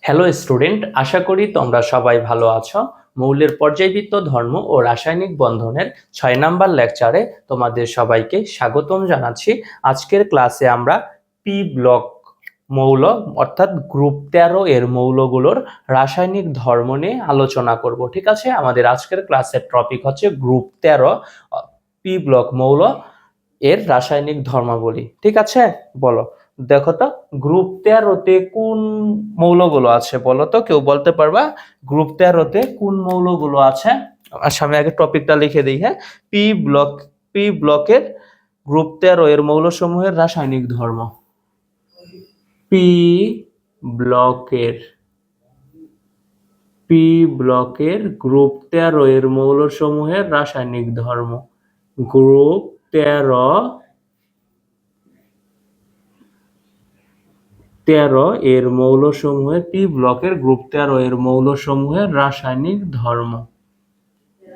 Hello student, আশা করি তোমরা সবাই ভালো আছো। মৌলের পর্যায়বৃত্ত ধর্ম ও রাসায়নিক বন্ধনের 6 নাম্বার লেকচারে তোমাদের সবাইকে স্বাগতম জানাচ্ছি। আজকের ক্লাসে আমরা পি ব্লক মৌল অর্থাৎ গ্রুপ 13 এর মৌলগুলোর রাসায়নিক ধর্ম নিয়ে আলোচনা করব। ঠিক আছে, আমাদের আজকের ক্লাসের টপিক হচ্ছে গ্রুপ 13 পি ব্লক মৌল এর রাসায়নিক ধর্মাবলী। ঠিক আছে, বলো দেখো তো গ্রুপ 13-তে কোন মৌলগুলো আছে, বলো তো, কেউ বলতে পারবা গ্রুপ 13-তে কোন মৌলগুলো আছে? আচ্ছা, আমি আগে টপিকটা লিখে দিই। হ্যাঁ, পি ব্লকের গ্রুপ 13 এর মৌলসমূহের রাসায়নিক ধর্ম। পি ব্লকের পি ব্লকের গ্রুপ 13 এর মৌলসমূহের রাসায়নিক ধর্ম। গ্রুপ 13 এর মৌলসমূহের পি ব্লকের গ্রুপ 13 এর মৌলসমূহের রাসায়নিক ধর্ম।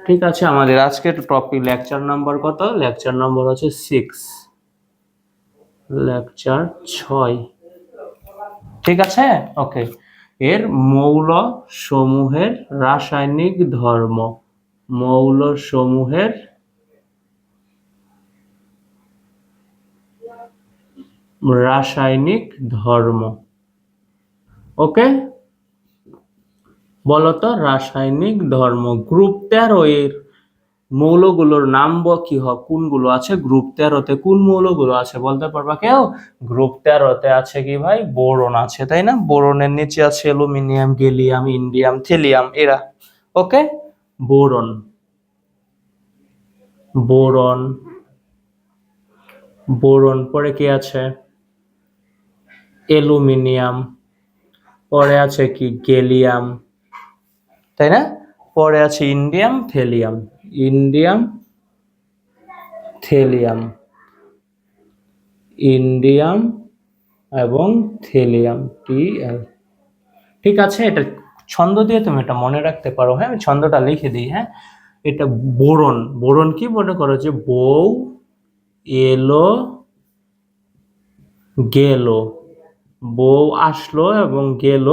ঠিক আছে, আমাদের আজকের টপিক লেকচার নাম্বার কত? লেকচার নাম্বার হচ্ছে 6, লেকচার 6। ঠিক আছে, ওকে। এর মৌল সমূহের রাসায়নিক ধর্ম। মৌল সমূহের রাসায়নিক ধর্ম। ওকে, বলতো রাসায়নিক ধর্ম গ্রুপ 13 এর মৌলগুলোর নাম কি কোনগুলো আছে? গ্রুপ 13-তে কোন মৌলগুলো আছে বলতে পারবা কেউ? গ্রুপ 13-তে আছে কি ভাই? বোরন আছে, তাই না? বোরনের নিচে আছে অ্যালুমিনিয়াম, গ্যালিয়াম, ইন্ডিয়াম, থিলিয়াম, এরা। ওকে, বোরন বোরন বোরন পরে কি আছে? অ্যালুমিনিয়াম, পরে আছে কি? গ্যালিয়াম, তাই না? পরে আছে ইন্ডিয়াম, থিলিয়াম, ইন্ডিয়াম, থিলিয়াম, ইন্ডিয়াম এবং থিলিয়াম, Tl। ঠিক আছে, এটা ছন্দ দিয়ে তুমি এটা মনে রাখতে পারো। হ্যাঁ, আমি ছন্দটা লিখে দিই। হ্যাঁ, এটা বোরন। বোরন কি মনে করো? যে বউ এলো গেল, বউ আসলো এবং গেল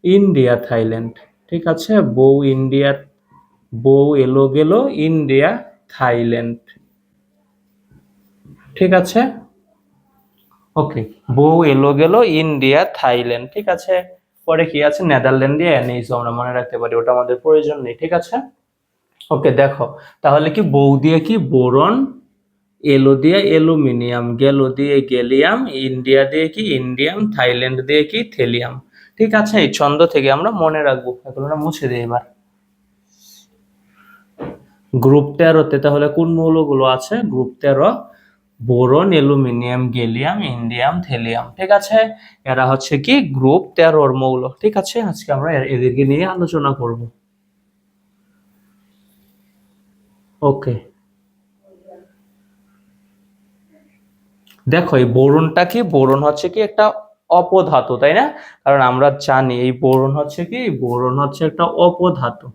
ইন্ডিয়া, থাইল্যান্ড। ঠিক আছে, বউ এলো গেল ইন্ডিয়া, থাইল্যান্ড। ঠিক আছে, ওকে, বউ এলো গেল ইন্ডিয়া, থাইল্যান্ড। ঠিক আছে, পরে কি আছে? নেদারল্যান্ড দিয়ে এনেইছো, আমরা মনে রাখতে পারি, ওটা আমাদের প্রয়োজন নেই। ঠিক আছে, ওকে। দেখো তাহলে কি, বউ দিয়ে কি? বোরন, এলো দিয়ে অ্যালুমিনিয়াম, গেল দিয়ে গ্যালিয়াম, ইন্ডিয়া দিয়ে কি? ইন্ডিয়াম, থাইল্যান্ড দিয়ে কি? থিলিয়াম। ঠিক আছে, এই ছন্দ থেকে আমরা মনে রাখবো। এগুলো না মুছে দিই এবার। গ্রুপ 13-তে তাহলে কোন মৌলগুলো আছে? Group 13 boron, aluminium, gallium, indium, thallium. ঠিক আছে, এরা হচ্ছে কি গ্রুপ 13 মৌল। ঠিক আছে, আজকে আমরা এদেরকে নিয়ে আলোচনা করব। ওকে, দেখো এই বোরনটা কি? বোরন হচ্ছে কি একটা অপধাতু, তাই না? কারণ আমরা জানি এই বোরন হচ্ছে কি? বোরন হচ্ছে একটা অপধাতু।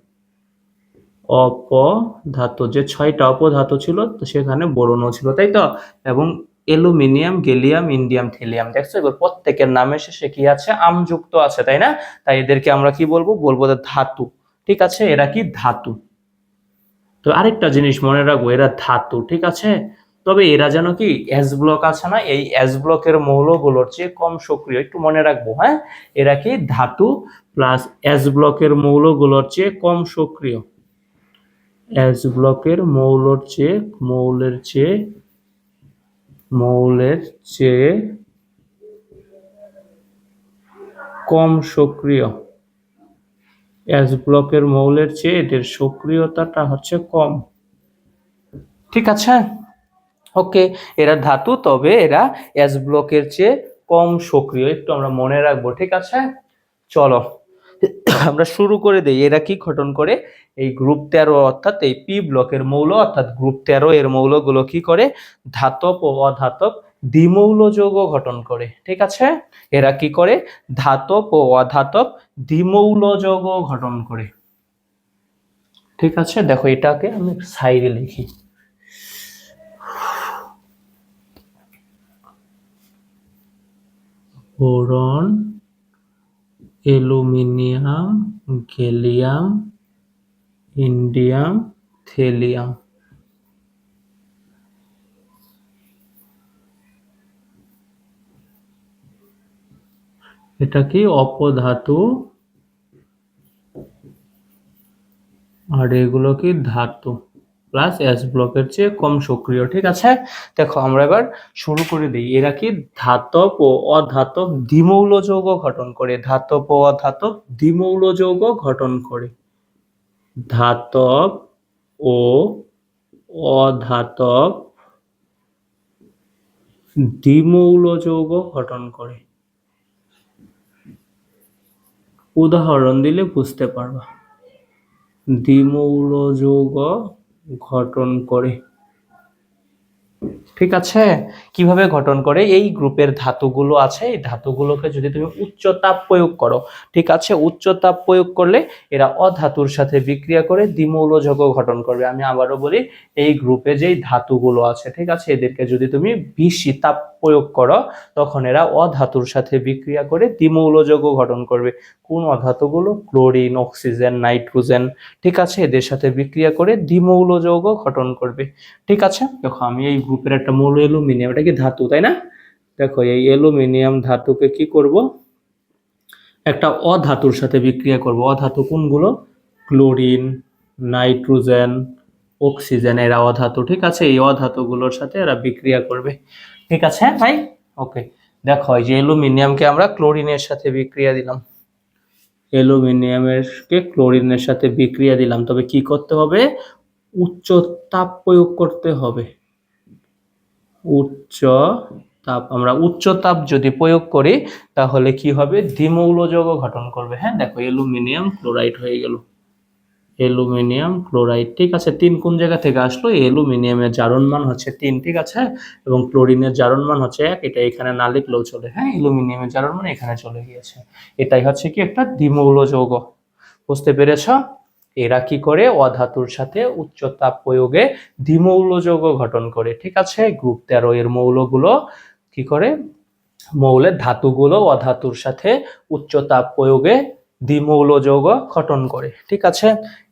অপধাতু, যে 6টা অপধাতু ছিল তো সেখানে বোরনও ছিল, তাই তো? এবং অ্যালুমিনিয়াম, গ্যালিয়াম, ইন্ডিয়াম, থিলিয়াম, দেখছো এবার প্রত্যেকের নামের শেষে কি আছে? আমযুক্ত আছে, তাই না? তাই এদেরকে আমরা কি বলবো? বলবো ধাতু। ঠিক আছে, এরা কি? ধাতু। তো আরেকটা জিনিস মনে রাখবো, এরা ধাতু। ঠিক আছে, তবে এরা যেন কি এস ব্লক আছে না, এই এস ব্লকের মৌলগুলোর চেয়ে কম সক্রিয়, একটু মনে রাখবো। হ্যাঁ, এরা কি ধাতু প্লাস এস ব্লকের মৌলগুলোর চেয়ে কম সক্রিয়। এস ব্লকের মৌলের চেয়ে কম সক্রিয়। এস ব্লকের মৌলের চেয়ে এদের সক্রিয়তাটা হচ্ছে কম। ঠিক আছে, ওকে, এরা ধাতু, তবে এরা এস ব্লকের চেয়ে কম সক্রিয়, একটু আমরা মনে রাখবো। ঠিক আছে, চলো আমরা শুরু করে দেই। এরা কি গঠন করে? এই গ্রুপ 13 অর্থাৎ এই পি ব্লকের মৌল অর্থাৎ গ্রুপ 13 এর মৌলগুলো কি করে? ধাতব ও অধাতব দ্বিমৌল যৌগ গঠন করে। ঠিক আছে, এরা কি করে? ধাতব ও অধাতব দ্বিমৌল যৌগ গঠন করে। ঠিক আছে, দেখো এটাকে আমি সাইডে লিখি। Boron, aluminium, gallium, indium, থেলিয়াম। এটা কি অপধাতু, আর এগুলো কি ধাতু, প্লাস এস ব্লকের চেয়ে কম সক্রিয়। ঠিক আছে, দেখো আমরা এবার শুরু করে দিই। এরা কি ধাতব ও অধাতব দ্বিমৌল যৌগ গঠন করে। ধাতব ও অধাতব দ্বিমৌল যৌগ গঠন করে। ধাতব ও অধাতব দ্বিমৌল যৌগ গঠন করে। উদাহরণ দিলে বুঝতে পারবা। দ্বিমৌল যৌগ গঠন করে। ঠিক আছে, কিভাবে গঠন করে? এই গ্রুপের ধাতুগুলো আছে, এই ধাতুগুলোকে যদি তুমি উচ্চ তাপ প্রয়োগ করো, ঠিক আছে, উচ্চ তাপ প্রয়োগ করলে এরা অধাতুর সাথে বিক্রিয়া করে দ্বিমৌল যৌগ গঠন করবে। আমি আবারও বলি, এই গ্রুপে যেই ধাতুগুলো আছে, ঠিক আছে, এদেরকে যদি তুমি বেশি তাপ প্রয়োগ করো তখন এরা অধাতুর সাথে বিক্রিয়া করে দ্বিমৌল যৌগ গঠন করবে। কোন অধাতুগুলো? Chlorine, oxygen, nitrogen. ঠিক আছে, এদের সাথে বিক্রিয়া করে দ্বিমৌল যৌগ গঠন করবে। ঠিক আছে, দেখো আমি এই গ্রুপের একটা মৌল অ্যালুমিনিয়াম, এটা কি ধাতু, তাই না? দেখো এই অ্যালুমিনিয়াম ধাতুকে কি করব, একটা অধাতুর সাথে বিক্রিয়া করব। অধাতু কোনগুলো? ক্লোরিন, নাইট্রোজেন, অক্সিজেন, এরা অধাতু। ঠিক আছে, এই অধাতুগুলোর সাথে এরা বিক্রিয়া করবে। ঠিক আছে ভাই, ওকে। দেখো এই যে অ্যালুমিনিয়ামকে আমরা ক্লোরিনের সাথে বিক্রিয়া দিলাম, অ্যালুমিনিয়ামকে ক্লোরিনের সাথে বিক্রিয়া দিলাম, তবে কি করতে হবে? উচ্চ তাপ প্রয়োগ করতে হবে। উচ্চ তাপ, আমরা উচ্চ তাপ যদি প্রয়োগ করি তাহলে কি হবে? দ্বিমৌল যৌগ গঠন করবে। হ্যাঁ, দেখো অ্যালুমিনিয়াম ক্লোরাইড হয়ে গেল, অ্যালুমিনিয়াম ক্লোরাইড। ঠিক আছে, 3 কোন জায়গা থেকে আসলো? অ্যালুমিনিয়ামের জারণ মান হচ্ছে 3, ঠিক আছে, এবং ক্লোরিনের জারণ মান হচ্ছে 1। এটা এখানে না লিখলেও চলে। হ্যাঁ, অ্যালুমিনিয়ামের জারণ মান এখানে চলে গিয়েছে। এটাই হচ্ছে কি একটা দ্বিমৌল যৌগ। বুঝতে পেরেছ? এরা কি করে? অধাতুর সাথে উচ্চ তাপ প্রয়োগে দ্বিমৌল যৌগ গঠন করে। ঠিক আছে, গ্রুপ 13 এর মৌলগুলো কি করে? মৌলের ধাতুগুলো অধাতুর সাথে উচ্চ তাপ প্রয়োগে দ্বিমৌল যৌগ গঠন করে। ঠিক আছে,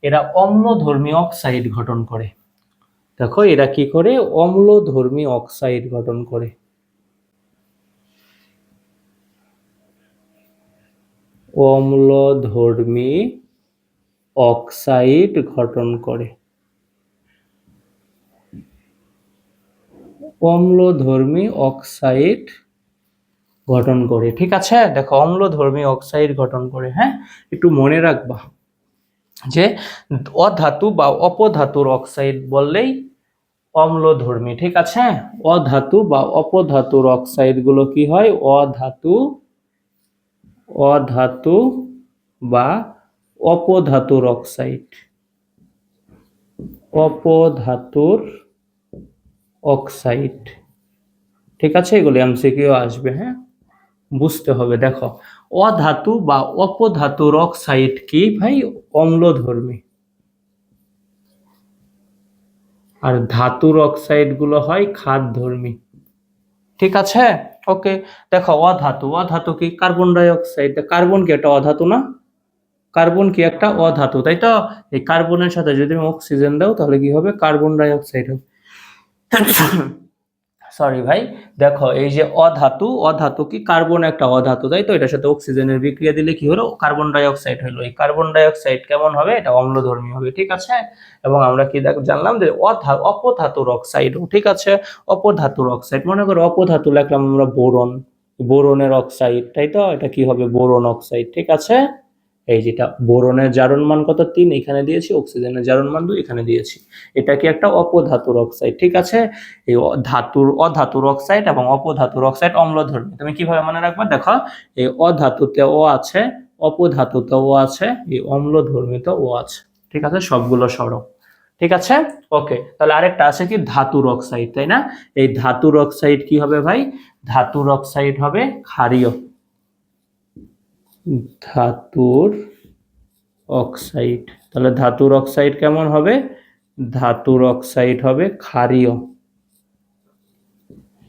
এরা অম্লধর্মী অক্সাইড গঠন করে। দেখো এরা কি করে? অম্লধর্মী অক্সাইড গঠন করে। অম্লধর্মী অক্সাইড গঠন করে। অম্লধর্মী অক্সাইড গঠন করে। ঠিক আছে, দেখো অম্লধর্মী অক্সাইড গঠন করে। হ্যাঁ, একটু মনে রাখবা যে অধাতু বা অপধাতুর অক্সাইড বললেই অম্লধর্মী। ঠিক আছে, অধাতু বা অপধাতুর অক্সাইড গুলো কি হয়? অধাতু বা অপধাতুর অক্সাইড, অপধাতুর অক্সাইড। ঠিক আছে, এগুলো এমসিকিউ আসবে। হ্যাঁ, বুঝতে হবে। দেখো অধাতু বা অপধাতুর অক্সাইড কি ভাই? অম্লধর্মী। আর ধাতুর অক্সাইড গুলো হয় ক্ষারধর্মী। ঠিক আছে, ওকে। দেখো অধাতু, অধাতু কি? Carbon die oxide. কার্বন কি একটা অধাতু না? কার্বন কি একটা অধাতু, তাই তো? এই কার্বনের সাথে যদি তুমি অক্সিজেন দাও তাহলে কি হবে? কার্বন ডাই অক্সাইড হবে। সরি ভাই, দেখো এই যে অধাতু, অধাতু কি? কার্বন একটা অধাতু, তাই তো? এটার সাথে অক্সিজেনের বিক্রিয়া দিলে কি হলো? কার্বন ডাই অক্সাইড হলো। এই কার্বন ডাই অক্সাইড কেমন হবে? এটা অম্লধর্মী হবে। ঠিক আছে, এবং আমরা কি জানলাম যে অপধাতুর অক্সাইডও। ঠিক আছে, অপধাতুর অক্সাইড, মনে করো অপধাতু লিখলাম আমরা বোরন, বোরনের অক্সাইড, তাই তো? এটা কি হবে? Boron oxide. ঠিক আছে, এই যেটা বোরনের জারণ মান কত? 3 এখানে দিয়েছি, অক্সিজেনের জারণ মান 2 এখানে দিয়েছি। এটা কি একটা অপধাতুর অক্সাইড। ঠিক আছে, এই অধাতুর অক্সাইড এবং অপধাতুর অক্সাইড অম্লধর্মী। তুমি কিভাবে মনে রাখবে? দেখো এই অধাতুতে ও আছে, অপধাতুতে ও আছে, এই অম্লধর্মীতে ও আছে। ঠিক আছে, সবগুলো সরো। ঠিক আছে, ওকে। তাহলে আরেকটা আছে কি? ধাতুর অক্সাইড, তাই না? এই ধাতুর অক্সাইড কি হবে ভাই? ধাতুর অক্সাইড হবে ক্ষারীয়। ধাতুর অক্সাইড, তাহলে ধাতুর অক্সাইড কেমন হবে? ধাতুর অক্সাইড হবে ক্ষারীয়।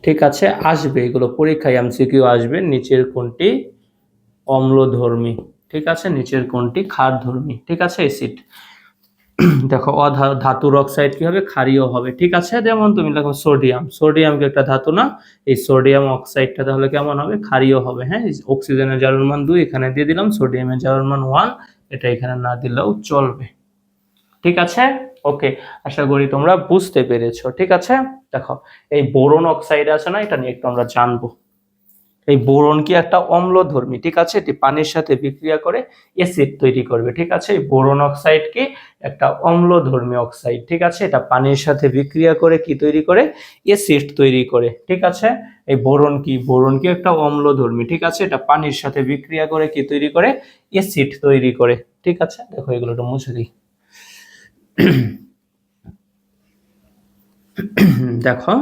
ঠিক আছে, আসবে, এগুলো পরীক্ষায় এমসিকিউ আসবে। নিচের কোনটি অম্লধর্মী, ঠিক আছে, নিচের কোনটি ক্ষারধর্মী, ঠিক আছে, অ্যাসিড। দেখো ধাতুর অক্সাইড কি হবে, ক্ষারীয় হবে, ঠিক আছে, যেমন তুমি দেখো সোডিয়াম, সোডিয়াম কি একটা ধাতু না, এই সোডিয়াম অক্সাইডটা তাহলে কেমন হবে, ক্ষারীয় হবে। হ্যাঁ, অক্সিজেনের জারণ মান 2 এখানে দিয়ে দিলাম, সোডিয়ামের জারণ মান 1, এটা এখানে না দিলেও চলবে, ঠিক আছে। ওকে, আশা করি তোমরা বুঝতে পেরেছো, ঠিক আছে। দেখো এই বোরন অক্সাইড আছে না, এটা নিয়ে একটু আমরা জানবো। এই বোরন কি একটা অম্লধর্মী, ঠিক আছে, এটি পানির সাথে বিক্রিয়া করে অ্যাসিড তৈরি করবে, ঠিক আছে। এই বোরন অক্সাইড কি একটা অম্লধর্মী অক্সাইড, ঠিক আছে, এটা পানির সাথে বিক্রিয়া করে কি তৈরি করে, অ্যাসিড তৈরি করে, ঠিক আছে। এই বোরন কি, বোরন কি একটা অম্লধর্মী, ঠিক আছে, এটা পানির সাথে বিক্রিয়া করে কি তৈরি করে, অ্যাসিড তৈরি করে, ঠিক আছে। দেখো এগুলো একটু মুছে দিই। দেখো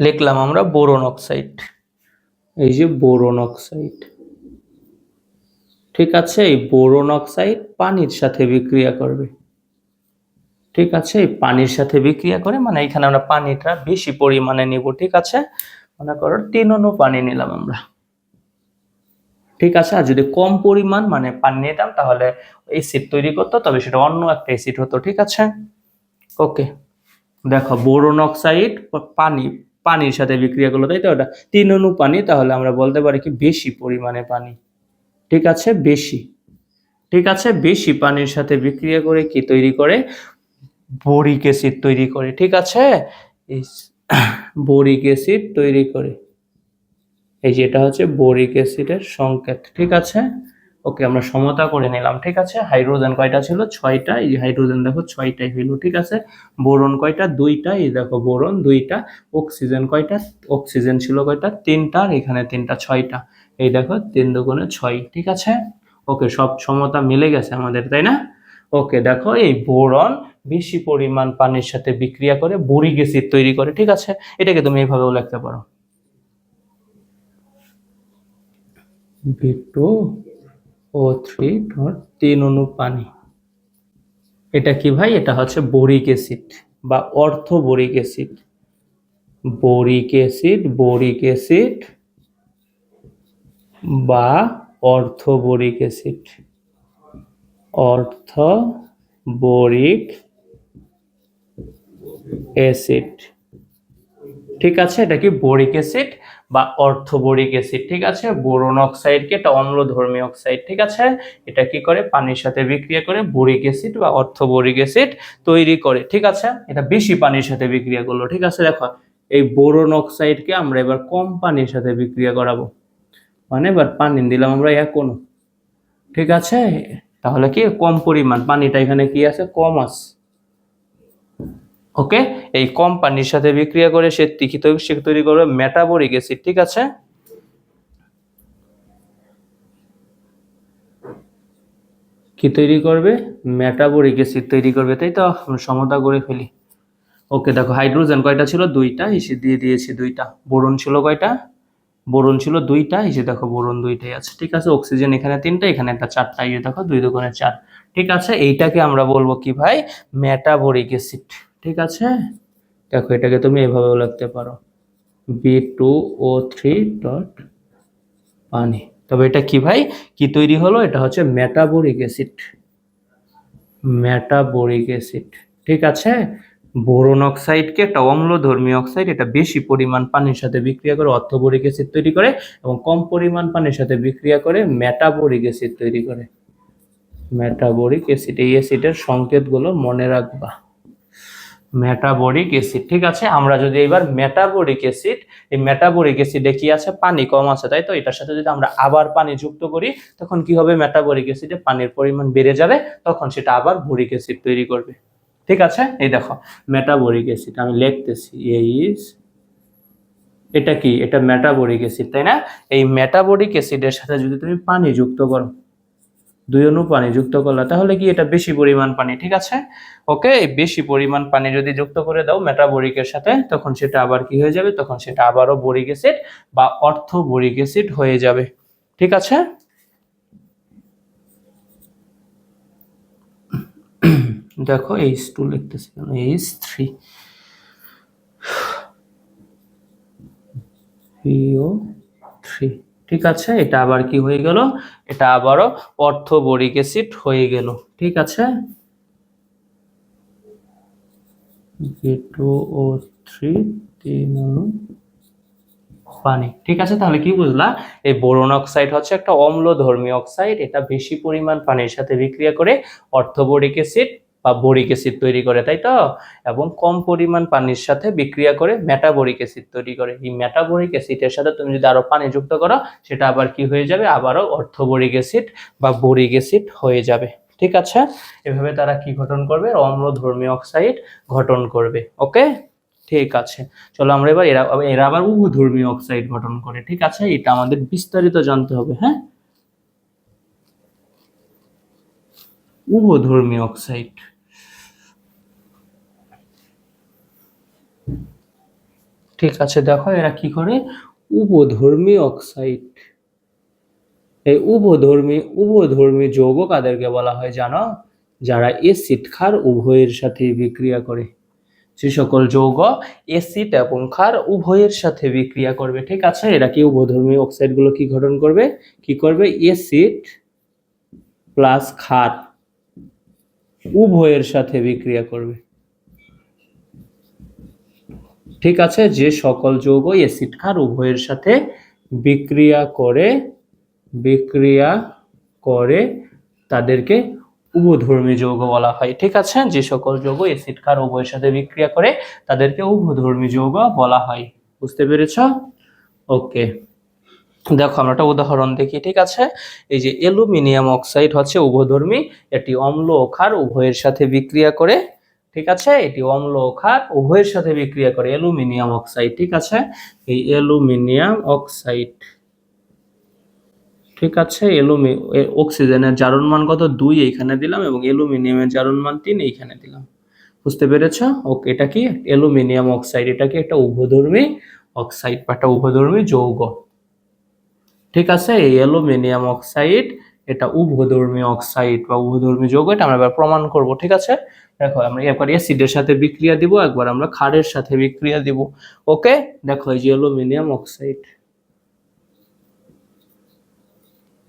লিখলাম আমরা বোরন অক্সাইড, এই যে বোরন অক্সাইড, ঠিক আছে। এই বোরন অক্সাইড পানির সাথে বিক্রিয়া করবে, ঠিক আছে, এই পানির সাথে বিক্রিয়া করে, মানে এখানে আমরা পানিটা বেশি পরিমাণে নিব, ঠিক আছে। মনে করো 3 অণু পানি নিলাম আমরা, ঠিক আছে। আর যদি কম পরিমাণ মানে পানি নিতাম তাহলে অ্যাসিড তৈরি করতো, তবে সেটা অন্য একটা অ্যাসিড হতো, ঠিক আছে। ওকে, দেখো বোরন অক্সাইড পানির সাথে বিক্রিয়া করলো, তাই তো, ওটা 3 অণু পানি, তাহলে আমরা বলতে পারি কি বেশি পরিমাণে পানি, ঠিক আছে, বেশি, ঠিক আছে, বেশি পানির সাথে বিক্রিয়া করে কি তৈরি করে, বোরিক অ্যাসিড তৈরি করে, ঠিক আছে। এই বোরিক অ্যাসিড তৈরি করে, এই যে এটা হচ্ছে বোরিক অ্যাসিডের সংকেত, ঠিক আছে। ওকে, আমরা সমতা করে নিলাম, ঠিক আছে। হাইড্রোজেন কয়টা ছিল, 6টা, এই যে হাইড্রোজেন দেখো 6টাই হইল, ঠিক আছে। বোরন কয়টা, 2টা, এই দেখো বোরন 2টা। অক্সিজেন কয়টা, অক্সিজেন ছিল কয়টা, 3টা, এখানে 3টা, 6টা, এই দেখো 3 দুগুণে 6, ঠিক আছে। ওকে, সব সমতা মিলে গেছে আমাদের, তাই না। ওকে, দেখো এই বোরন বেশি পরিমাণ পানির সাথে বিক্রিয়া করে বোরিক অ্যাসিড তৈরি করে, ঠিক আছে। এটাকে তুমি এইভাবেও লিখতে পারো, B2O3 3 অণু পানি, এটা কি ভাই, এটা হচ্ছে বোরিক অ্যাসিড বা অর্থ boric acid, boric acid, boric acid বা অর্থ বোরিক অ্যাসিড, অর্থ বোরিক অ্যাসিড, ঠিক আছে। এটা কি বোরিক অ্যাসিড বা অর্থবোরিক অ্যাসিড, ঠিক আছে। বোরন অক্সাইড কি একটা অম্লধর্মী অক্সাইড, ঠিক আছে। এটা কি করে, পানির সাথে বিক্রিয়া করে বোরিক অ্যাসিড বা অর্থবোরিক অ্যাসিড তৈরি করে, ঠিক আছে। এটা বেশি পানির সাথে বিক্রিয়া করলো, ঠিক আছে। দেখো এই বোরন অক্সাইডকে আমরা এবার কম পানির সাথে বিক্রিয়া করাবো, মানে এবার পানি দিলাম আমরা 1 অণু, ঠিক আছে। তাহলে কি কম পরিমাণ পানিটা এখানে কি আছে, কম আছে। ওকে, এই কম পানির সাথে বিক্রিয়া করে সে তৈরি করবে মেটাবরিক অ্যাসিড, ঠিক আছে। কি তৈরি করবে, মেটাবরিক অ্যাসিড তৈরি করবে, তাই তো। আমরা সমতা করে ফেলি। ওকে, দেখো হাইড্রোজেন কয়টা ছিল, 2টা, এসে দিয়ে দিয়েছি 2টা। বোরন ছিল কয়টা, বোরন ছিল 2টা, এসে দেখো বোরন 2টাই আছে, ঠিক আছে। অক্সিজেন এখানে 3টা, এখানে একটা 4টা, এই দেখো 2 দুগুণে 4, ঠিক আছে। এইটাকে আমরা বলবো কি ভাই, মেটাবরিক অ্যাসিড, ঠিক আছে। দেখো এটাকে তুমি এভাবেও লিখতে পারো, B2O3 পানি। তবে এটা কি ভাই, কি তৈরি হলো, এটা হচ্ছে মেটাবরিক অ্যাসিড, মেটাবরিক অ্যাসিড, ঠিক আছে। বোরন অক্সাইডকে একটা অম্লধর্মী অক্সাইড, এটা বেশি পরিমাণ পানির সাথে বিক্রিয়া করে অর্থবোরিক অ্যাসিড তৈরি করে, এবং কম পরিমাণ পানির সাথে বিক্রিয়া করে মেটাবরিক অ্যাসিড তৈরি করে, মেটাবরিক অ্যাসিড। এই অ্যাসিডের সংকেতগুলো মনে রাখবা, মেটাবরিক অ্যাসিড, ঠিক আছে। আমরা যদি এবার মেটাবরিক অ্যাসিড, এই মেটাবরিক অ্যাসিডে কি আছে, পানি কম আছে, তাই তো। এটার সাথে যদি আমরা আবার পানি যুক্ত করি তখন কি হবে, মেটাবরিক অ্যাসিডে পানির পরিমাণ বেড়ে যাবে, তখন সেটা আবার বোরিক অ্যাসিড তৈরি করবে, ঠিক আছে। এই দেখো মেটাবরিক অ্যাসিড আমি লিখতেছি, এটা কি, এটা মেটাবরিক অ্যাসিড, তাই না। এই মেটাবরিক অ্যাসিডের সাথে যদি তুমি পানি যুক্ত করো, 2 অণু পানি যুক্ত করলা, তাহলে কি এটা বেশি পরিমাণ পানি, ঠিক আছে। ওকে, এই বেশি পরিমাণ পানি যদি যুক্ত করে দাও মেটাবরিকের সাথে, তখন সেটা আবার কি হয়ে যাবে, তখন সেটা আবারও বোরিক অ্যাসিড বা অর্থ বোরিক অ্যাসিড হয়ে যাবে, ঠিক আছে। দেখো H2 লিখতেছি, H3 PO3, ঠিক আছে, এটা আবার কি হয়ে গেল, এটা আবারও অর্থোবোরিক অ্যাসিড হয়ে গেল। ঠিক আছে, K2O3 3 অণু পানি। ঠিক আছে, তাহলে কি বুঝলা, এই বোরন অক্সাইড হচ্ছে একটা অম্লধর্মী অক্সাইড, এটা বেশি পরিমাণ পানির সাথে বিক্রিয়া করে অর্থোবোরিক অ্যাসিড বা বোরিক অ্যাসিড তৈরি করে, তাই তো, এবং কম পরিমাণ পানির সাথে বিক্রিয়া করে মেটাবোরিক অ্যাসিড তৈরি করে। এই মেটাবোরিক অ্যাসিডের সাথে তুমি যদি আরো পানি যুক্ত করো, সেটা আবার কি হয়ে যাবে, আবারও অর্থোবোরিক অ্যাসিড বা বোরিক অ্যাসিড হয়ে যাবে। ঠিক আছে, এভাবে তারা কি গঠন করবে, অম্লধর্মী অক্সাইড গঠন করবে। ওকে, ঠিক আছে, চলো আমরা এবার এরা এরা আবার উভধর্মী অক্সাইড গঠন করে। ঠিক আছে, এটা আমাদের বিস্তারিত জানতে হবে। হ্যাঁ, উভধর্মী অক্সাইড, ঠিক আছে, দেখো এরা কি করে, উভধর্মী অক্সাইড। এই উভধর্মী যৌগ কাদেরকে বলা হয় জানো, যারা এসিড ক্ষার উভয়ের সাথে বিক্রিয়া করে। যে সকল যৌগ অ্যাসিড এবং ক্ষার উভয়ের সাথে বিক্রিয়া করবে। ঠিক আছে, এরা কি উভধর্মী অক্সাইড গুলো কি গঠন করবে, কি করবে, অ্যাসিড প্লাস ক্ষার উভয়ের সাথে বিক্রিয়া করবে। ঠিক আছে, যে সকল যৌগ অ্যাসিড ক্ষার উভয়ের সাথে বিক্রিয়া করে তাদেরকে উভধর্মী যৌগ বলা হয়। ঠিক আছে, যে সকল যৌগ অ্যাসিড ক্ষার উভয়ের সাথে বিক্রিয়া করে তাদেরকে উভধর্মী যৌগ বলা হয়। বুঝতে পেরেছো? ওকে, দেখো আমরা একটা উদাহরণ দেখি। ঠিক আছে, এই যে অ্যালুমিনিয়াম অক্সাইড হচ্ছে উভধর্মী, এটি অম্ল ও ক্ষার উভয়ের সাথে বিক্রিয়া করে। ঠিক আছে, এটি অম্ল ও ক্ষার উভয়ের সাথে বিক্রিয়া করে, অ্যালুমিনিয়াম অক্সাইড। ঠিক আছে, এই অ্যালুমিনিয়াম অক্সাইড, ঠিক আছে, অক্সিজেনের জারণ মান কত, 2 এইখানে দিলাম, এবং অ্যালুমিনিয়ামের জারণ মান 3 এইখানে দিলাম। বুঝতে পেরেছ? ওকে, এটা কি অ্যালুমিনিয়াম অক্সাইড, এটা কি একটা উভধর্মী অক্সাইড বা একটা উভধর্মী যৌগ। ঠিক আছে, এই অ্যালুমিনিয়াম অক্সাইড এটা উভধর্মী অক্সাইড বা উভধর্মী যৌগ, এটা আমরা এবার প্রমাণ করব। ঠিক আছে, দেখো আমরা একবার অ্যাসিডের সাথে বিক্রিয়া দিব, একবার আমরা ক্ষারের সাথে বিক্রিয়া দিব। ওকে, দেখো এই যে অ্যালুমিনিয়াম অক্সাইড,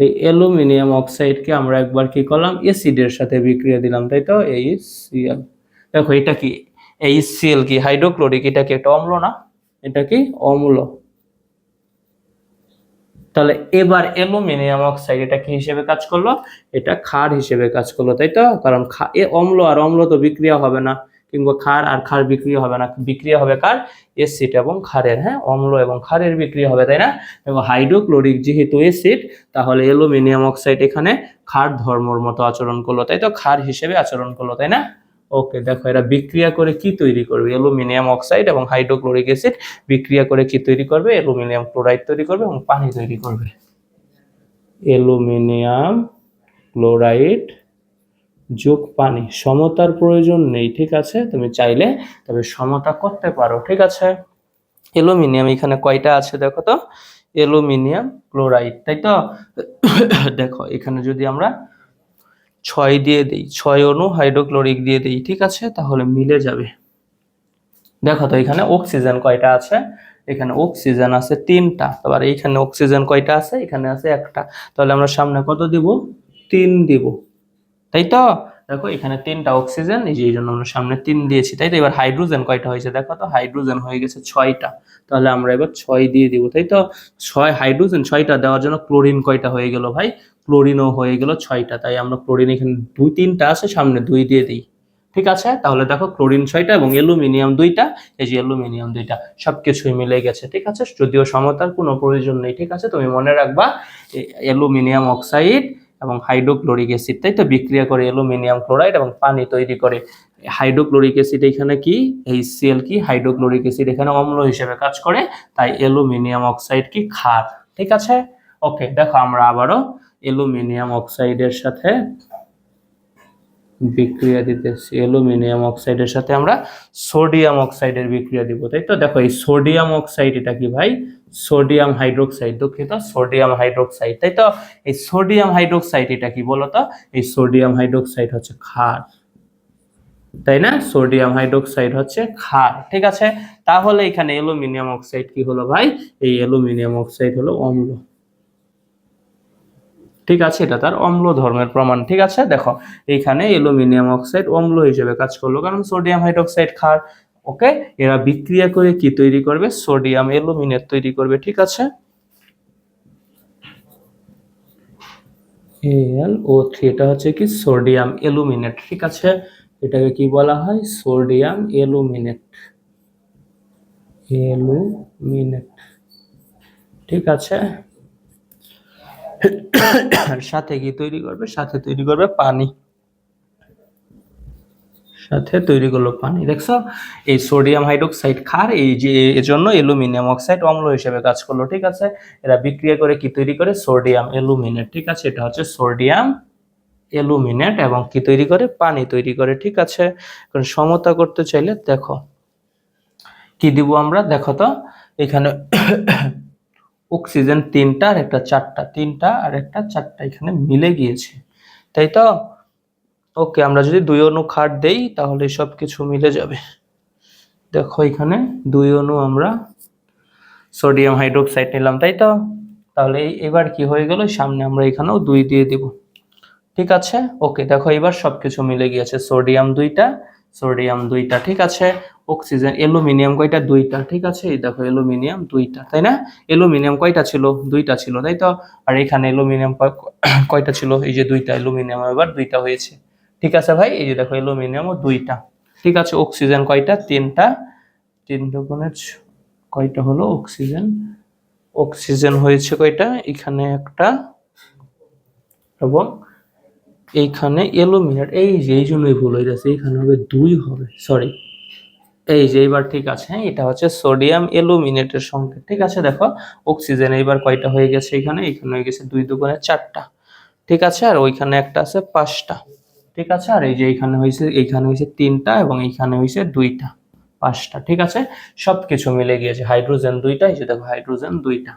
এই অ্যালুমিনিয়াম অক্সাইডকে আমরা একবার কি করলাম, অ্যাসিডের সাথে বিক্রিয়া দিলাম, তাই তো, HCl। দেখো এটা কি, HCl কি হাইড্রোক্লোরিক, এটা কি একটা অম্ল না, এটা কি অম্ল। তাহলে এবার অ্যালুমিনিয়াম অক্সাইড এটা কি হিসেবে কাজ করলো, এটা ক্ষার হিসেবে কাজ করলো, তাই তো, কারণ অম্ল আর অম্ল তো বিক্রিয়া হবে না, কিংবা ক্ষার আর ক্ষার বিক্রিয়া হবে না, বিক্রিয়া হবে কার, অ্যাসিড এবং ক্ষারের। হ্যাঁ, অম্ল এবং ক্ষারের বিক্রিয়া হবে, তাই না, এবং হাইড্রোক্লোরিক যেহেতু অ্যাসিড, তাহলে অ্যালুমিনিয়াম অক্সাইড এখানে ক্ষার ধর্মর মতো আচরণ করলো, তাই তো, ক্ষার হিসেবে আচরণ করলো, তাই না। ওকে, দেখো এরা বিক্রিয়া করে কি তৈরি করবে, অ্যালুমিনিয়াম অক্সাইড এবং হাইড্রোক্লোরিক অ্যাসিড বিক্রিয়া করে কি তৈরি করবে, অ্যালুমিনিয়াম ক্লোরাইড তৈরি করবে এবং পানি তৈরি করবে। অ্যালুমিনিয়াম ক্লোরাইড যোগ পানি, সমতার প্রয়োজন নেই। ঠিক আছে, তুমি চাইলে তবে সমতা করতে পারো। ঠিক আছে, অ্যালুমিনিয়াম এখানে কয়টা আছে দেখো তো, অ্যালুমিনিয়াম ক্লোরাইড, তাই তো, দেখো এখানে যদি আমরা 6 দিয়ে দিই, 6 অণু হাইড্রোক্লোরিক দিয়ে দিই, ঠিক আছে, তাহলে মিলে যাবে। দেখো তো এখানে অক্সিজেন কয়টা আছে, এখানে অক্সিজেন আছে 3টা, তারপর এইখানে অক্সিজেন কয়টা আছে, এখানে আছে 1টা, তাহলে আমরা সামনে কত দিব, 3 দিব, তাই তো। দেখো এখানে 3টা অক্সিজেন, এই জন্য আমরা সামনে 3 দিয়েছি, তাই তো। এবার হাইড্রোজেন কয়টা হয়েছে দেখো তো, হাইড্রোজেন হয়ে গেছে 6টা, তাহলে আমরা এবার 6 দিয়ে দিব, তাই তো। 6 হাইড্রোজেন 6টা দেওয়ার জন্য ক্লোরিন কয়টা হয়ে গেল ভাই, ক্লোরিনও হয়ে গেল 6টা, তাই আমরা ক্লোরিন এখানে 2-3টা আছে, সামনে 2 দিয়ে দিই। ঠিক আছে, তাহলে দেখো ক্লোরিন 6টা এবং অ্যালুমিনিয়াম 2টা, এই যে অ্যালুমিনিয়াম 2টা, সবকিছুই মিলে গেছে। ঠিক আছে, যদিও সমতার কোনো প্রয়োজন নেই। ঠিক আছে, তুমি মনে রাখবা অ্যালুমিনিয়াম অক্সাইড এবং হাইড্রোক্লোরিক অ্যাসিড, তাই তো, বিক্রিয়া করে অ্যালুমিনিয়াম ক্লোরাইড এবং পানি তৈরি করে। হাইড্রোক্লোরিক অ্যাসিড এখানে কি, HCl কি হাইড্রোক্লোরিক অ্যাসিড এখানে অম্ল হিসেবে কাজ করে, তাই অ্যালুমিনিয়াম অক্সাইড কি ক্ষার। ঠিক আছে, ওকে, দেখো আমরা আবারও অ্যালুমিনিয়াম অক্সাইডের সাথে বিক্রিয়া দিতেছি, অ্যালুমিনিয়াম অক্সাইডের সাথে আমরা সোডিয়াম অক্সাইডের বিক্রিয়া দিব, তাই তো। দেখো এই সোডিয়াম অক্সাইড এটা কি ভাই, সোডিয়াম হাইড্রোক্সাইড, দুঃখিত, সোডিয়াম হাইড্রোক্সাইড, তাই তো। এই সোডিয়াম হাইড্রোক্সাইড এটা কি বলতো, এই সোডিয়াম হাইড্রোক্সাইড হচ্ছে ক্ষার, তাই না, সোডিয়াম হাইড্রোক্সাইড হচ্ছে ক্ষার। ঠিক আছে, তাহলে এখানে অ্যালুমিনিয়াম অক্সাইড কি হলো ভাই, এই অ্যালুমিনিয়াম অক্সাইড হলো অম্ল। ঠিক আছে, এটা তার অম্ল ধর্মের প্রমাণ। ঠিক আছে, দেখো এইখানে অ্যালুমিনিয়াম অক্সাইড অম্ল হিসেবে কাজ করলো, কারণ সোডিয়াম হাইড্রোক্সাইড ক্ষার। ওকে, এরা বিক্রিয়া করে কি তৈরি করবে? সোডিয়াম অ্যালুমিনেট তৈরি করবে। ঠিক আছে, AlO3, এটা হচ্ছে কি সোডিয়াম অ্যালুমিনেট। ঠিক আছে, এটাকে কি বলা হয়? Sodium aluminate. অ্যালুমিনেট, ঠিক আছে। সাথে কি তৈরি করবে? সাথে তৈরি করবে পানি। সাথে তৈরি করলো পানি। দেখছো, এই সোডিয়াম হাইড্রোক্সাইড ক্ষার, এই যে এজন্য অ্যালুমিনিয়াম অক্সাইড অম্ল হিসেবে কাজ করলো। ঠিক আছে, এরা বিক্রিয়া করে কি তৈরি করে? Sodium aluminate. ঠিক আছে, এটা হচ্ছে সোডিয়াম অ্যালুমিনেট, এবং কি তৈরি করে? পানি তৈরি করে। ঠিক আছে, কারণ সমতা করতে চাইলে দেখো কি দিব আমরা, দেখো তো এখানে অক্সিজেন 3টা আর একটা 4টা, 3টা আর একটা 4টা এখানে মিলে গিয়েছে, তাই তো? ওকে, আমরা যদি 2 অণু ক্ষার দেই তাহলে সবকিছু মিলে যাবে। দেখো এখানে 2 অণু আমরা সোডিয়াম হাইড্রোক্সাইড নিলাম, তাই তো? তাহলে এবার কি হয়ে গেল? সামনে আমরা এখানেও 2 দিয়ে দিব। ঠিক আছে, ওকে, দেখো এবার সবকিছু মিলে গিয়েছে। সোডিয়াম 2টা, সোডিয়াম 2টা। ঠিক আছে, অক্সিজেন, অ্যালুমিনিয়াম কয়টা? 2টা। ঠিক আছে, এই দেখো অ্যালুমিনিয়াম 2টা, তাই না? অ্যালুমিনিয়াম কয়টা ছিল? 2টা ছিল, তাই তো? আর এখানে অ্যালুমিনিয়াম কয়টা ছিল? এই যে 2টা, অ্যালুমিনিয়াম এবার 2টা হয়েছে। ঠিক আছে ভাই, এই যে দেখো অ্যালুমিনিয়ামও 2টা। ঠিক আছে, অক্সিজেন কয়টা? 3টা। 3 দুগুণে কয়টা হলো অক্সিজেন? অক্সিজেন হয়েছে কয়টা? এখানে একটা, এবং এইখানে অ্যালুমিনেট। এই যে এই জন্যই ভুল হয়ে যাচ্ছে, এইখানে হবে 2 হবে, সরি। এই যে এইবার ঠিক আছে, হ্যাঁ, এটা হচ্ছে সোডিয়াম অ্যালুমিনেটের সংকেত। ঠিক আছে, দেখো অক্সিজেন এইবার কয়টা হয়ে গেছে? এখানে হয়ে গেছে 2 দুগুণে 4টা। ঠিক আছে, আর ওইখানে একটা আছে 5টা। ঠিক আছে, আর এই যে এইখানে হয়েছে 3টা, এবং এইখানে হয়েছে 2টা, 5টা। ঠিক আছে, সবকিছু মিলে গিয়েছে। হাইড্রোজেন 2টা, এই যে দেখো হাইড্রোজেন 2টা।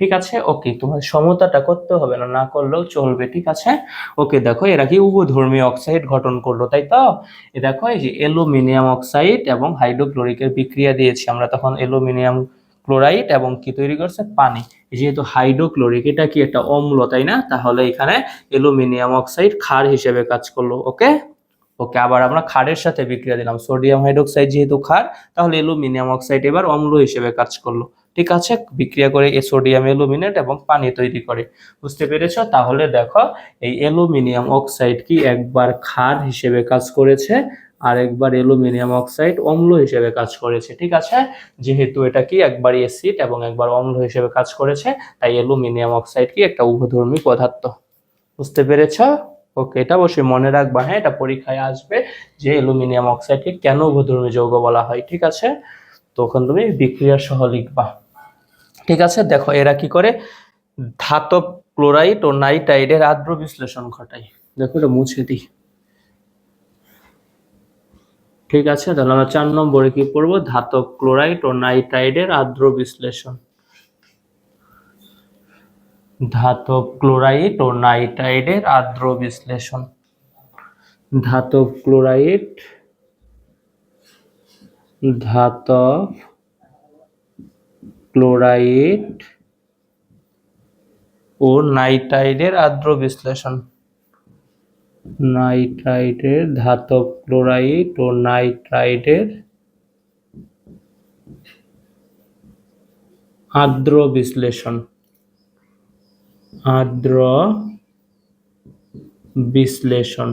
ঠিক আছে, ওকে, তোমার সমতাটা করতে হবে না, না করলেও চলবে। ঠিক আছে, ওকে, দেখো এরা কি উভধর্মী অক্সাইড গঠন করলো, তাই তো? এ দেখো, এই যে অ্যালুমিনিয়াম অক্সাইড এবং হাইড্রোক্লোরিকের বিক্রিয়া দিয়েছি আমরা, তখন অ্যালুমিনিয়াম ক্লোরাইড এবং কি তৈরি করছে? পানি। যেহেতু হাইড্রোক্লোরিক, এটা কি একটা অম্ল, তাই না? তাহলে এখানে অ্যালুমিনিয়াম অক্সাইড ক্ষার হিসেবে কাজ করলো। ওকে, ওকে, আবার আমরা ক্ষারের সাথে বিক্রিয়া দিলাম। সোডিয়াম হাইড্রোক্সাইড যেহেতু ক্ষার, তাহলে অ্যালুমিনিয়াম অক্সাইড এবার অম্ল হিসেবে কাজ করলো। ঠিক আছে, বিক্রিয়া করে সোডিয়াম অ্যালুমিনেট এবং পানি তৈরি করে। বুঝতে পেরেছো? তাহলে দেখো, এই অ্যালুমিনিয়াম অক্সাইড কি একবার ক্ষার হিসেবে কাজ করেছে, আর একবার অ্যালুমিনিয়াম অক্সাইড অম্ল হিসেবে কাজ করেছে। ঠিক আছে, যেহেতু এটা কি একবার অ্যাসিড এবং একবার অম্ল হিসেবে কাজ করেছে, তাই অ্যালুমিনিয়াম অক্সাইড কি একটা উভধর্মী পদার্থ। বুঝতে পেরেছো? ওকে, এটা অবশ্যই মনে রাখবা, হ্যাঁ, এটা পরীক্ষায় আসবে যে অ্যালুমিনিয়াম অক্সাইডকে কেন উভধর্মী যৌগ বলা হয়। ঠিক আছে, তখন তুমি বিক্রিয়া সহ লিখবা। ঠিক আছে, দেখো এরা কি করে? ধাতব ক্লোরাইড ও নাইট্রাইডের আদ্র বিশ্লেষণ ঘটায়। দেখো এটা মুছে দিই। ঠিক আছে, তাহলে আমরা 4 নম্বরে কি পড়বো? ধাতব ক্লোরাইড ও নাইট্রাইডের আদ্র বিশ্লেষণ। ধাতব ক্লোরাইড ও নাইট্রাইডের আদ্র বিশ্লেষণ। ধাতব ক্লোরাইড, ধাতব ক্লোরাইড ও নাইট্রাইডের আদ্র বিশ্লেষণ। নাইট্রাইডের, ধাতব ক্লোরাইড ও নাইট্রাইডের আদ্র বিশ্লেষণ। আদ্র বিশ্লেষণ,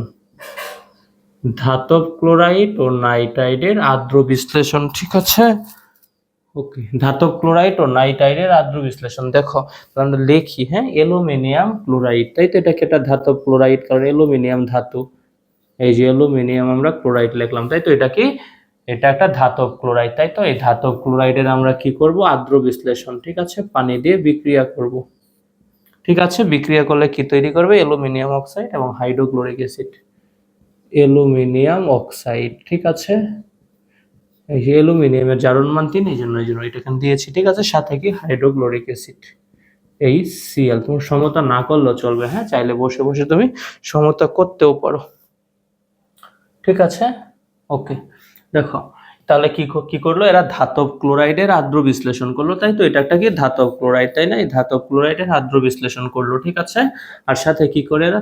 ধাতব ক্লোরাইড ও নাইট্রাইডের আদ্র বিশ্লেষণ। ঠিক আছে, ওকে, ধাতব ক্লোরাইড ও নাইট্রাইডের আদ্র বিশ্লেষণ। দেখো আমরা লিখি, হ্যাঁ, অ্যালুমিনিয়াম ক্লোরাইড, তাই তো? এটা কি একটা ধাতব ক্লোরাইড, কারণ অ্যালুমিনিয়াম ধাতু। এই যে অ্যালুমিনিয়াম আমরা ক্লোরাইড লিখলাম, তাই তো? এটা কি? এটা একটা ধাতব ক্লোরাইড, তাই তো? এই ধাতব ক্লোরাইডের আমরা কি করব? আদ্র বিশ্লেষণ। ঠিক আছে, পানি দিয়ে বিক্রিয়া করব। ঠিক আছে, বিক্রিয়া করলে কি তৈরি করবে? অ্যালুমিনিয়াম অক্সাইড এবং হাইড্রোক্লোরিক অ্যাসিড। অ্যালুমিনিয়াম অক্সাইড, ঠিক আছে। এই যে অ্যালুমিনিয়ামের জারণ মান 3, এই জন্য এটা এখানে দিয়েছি। ঠিক আছে, সাথে কি? Hydrochloric acid, HCl। তুমি সমতা না করলেও চলবে, হ্যাঁ, চাইলে বসে বসে তুমি সমতা করতেও পারো। ঠিক আছে, ওকে, দেখো তাহলে কি করলো এরা ধাতব ক্লোরাইডের আদ্র বিশ্লেষণ করলো, তাই তো? এটা একটা কি ধাতব ক্লোরাইড, তাই না? এই ধাতব ক্লোরাইডের আদ্র বিশ্লেষণ করলো, ঠিক আছে। আর সাথে কি করে এরা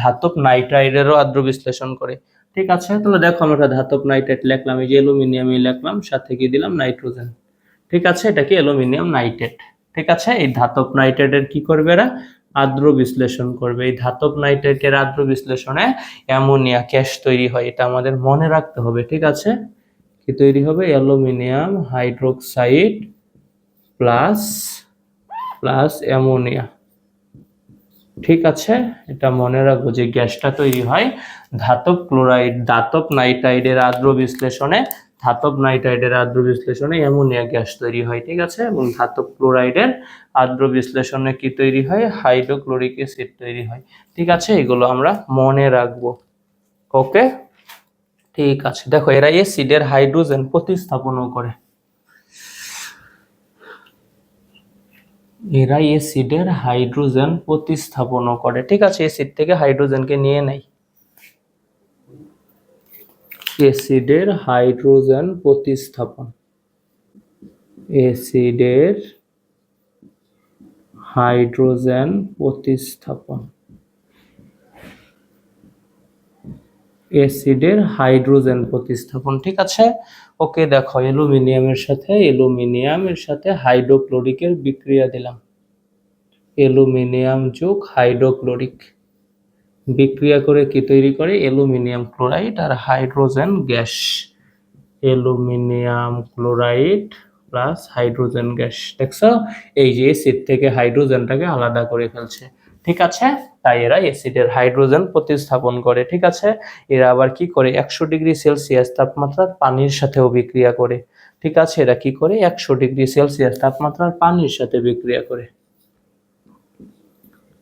ধাতব নাইট্রাইডেরও আদ্র বিশ্লেষণ করে, ঠিক আছে। তাহলে দেখো আমরা ধাতব নাইট্রাইড লিখলাম, এই যে অ্যালুমিনিয়াম লিখলাম, সাথে কি দিলাম নাইট্রোজেন, ঠিক আছে। এটা কি অ্যালুমিনিয়াম নাইট্রেট, ঠিক আছে। এই ধাতব নাইট্রেটের কি করবে এরা আদ্র বিশ্লেষণ করবে। এই ধাতব নাইট্রেটের আদ্র বিশ্লেষণে অ্যামোনিয়া গ্যাস তৈরি হয়, এটা আমাদের মনে রাখতে হবে, ঠিক আছে। কি তৈরি হবে? Aluminium hydroxide plus plus ammonia, ঠিক আছে। এটা মনে রাখবো যে গ্যাসটা তৈরি হয় ধাতব নাইট্রাইডের আদ্র বিশ্লেষণে, অ্যামোনিয়া গ্যাস তৈরি হয়, ঠিক আছে। এবং ধাতব ক্লোরাইডের আদ্র বিশ্লেষণে কি তৈরি হয়? হাইড্রোক্লোরিক অ্যাসিড তৈরি হয়, ঠিক আছে। এগুলো আমরা মনে রাখবো, ওকে, ঠিক আছে। দেখো এরা অ্যাসিডের হাইড্রোজেন প্রতিস্থাপনও করে, ঠিক আছে। অ্যাসিড থেকে হাইড্রোজেনকে নিয়ে নেয়, অ্যাসিডের হাইড্রোজেন প্রতিস্থাপন, অ্যাসিডের হাইড্রোজেন প্রতিস্থাপন, ঠিক আছে। ওকে, দেখো অ্যালুমিনিয়ামের সাথে হাইড্রোক্লোরিকের বিক্রিয়া দিলাম, অ্যালুমিনিয়াম যোগ হাইড্রোক্লোরিক বিক্রিয়া করে কি তৈরি করে? অ্যালুমিনিয়াম ক্লোরাইড আর hydrogen gas, aluminium chloride plus hydrogen gas. দেখছো এই যে অ্যাসিড থেকে হাইড্রোজেনটাকে আলাদা করে ফেলছে, ঠিক আছে। তাই এরা অ্যাসিডের হাইড্রোজেন প্রতিস্থাপন করে, ঠিক আছে। এরা আবার কি করে? 100°C তাপমাত্রার পানির সাথেও বিক্রিয়া করে, ঠিক আছে। এরা কি করে? 100°C তাপমাত্রার পানির সাথে বিক্রিয়া করে,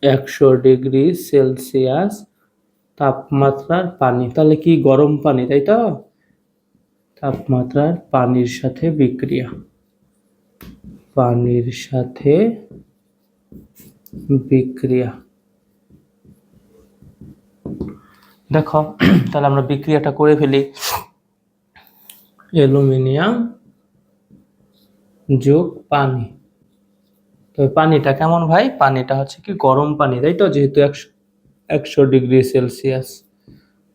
100°C তাপমাত্রার পানি, তাহলে কি গরম পানি, তাই তো? তাপমাত্রার পানির সাথে বিক্রিয়া, দেখো তাহলে আমরা বিক্রিয়াটা করে ফেলি। অ্যালুমিনিয়াম যোগ পানি, তো পানিটা কেমন ভাই? পানিটা হচ্ছে কি গরম পানি, তাই তো? যেহেতু 100°C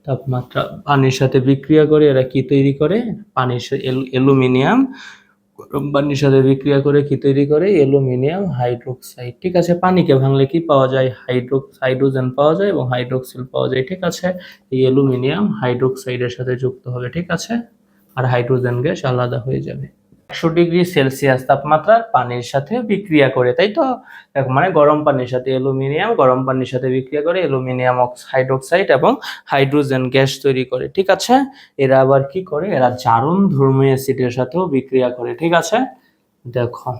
তাপমাত্রা পানির সাথে বিক্রিয়া করে এরা কি তৈরি করে? অ্যালুমিনিয়াম গরম পানির সাথে বিক্রিয়া করে কি তৈরি করে? অ্যালুমিনিয়াম হাইড্রোক্সাইড, ঠিক আছে। পানিকে ভাঙলে কি পাওয়া যায়? হাইড্রোজেন পাওয়া যায় এবং হাইড্রোক্সিল পাওয়া যায়, ঠিক আছে। এই অ্যালুমিনিয়াম হাইড্রোক্সাইডের সাথে যুক্ত হবে, ঠিক আছে। আর হাইড্রোজেন গ্যাস আলাদা হয়ে যাবে। 100°C তাপমাত্রার পানির সাথে বিক্রিয়া করে, তাই তো? দেখো মানে গরম পানির সাথে গরম পানির সাথে বিক্রিয়া করে অ্যালুমিনিয়াম হাইড্রোক্সাইড এবং হাইড্রোজেন গ্যাস তৈরি করে, ঠিক আছে। এরা আবার কি করে? এরা জারণধর্মী অ্যাসিডের সাথেও বিক্রিয়া করে, ঠিক আছে। দেখো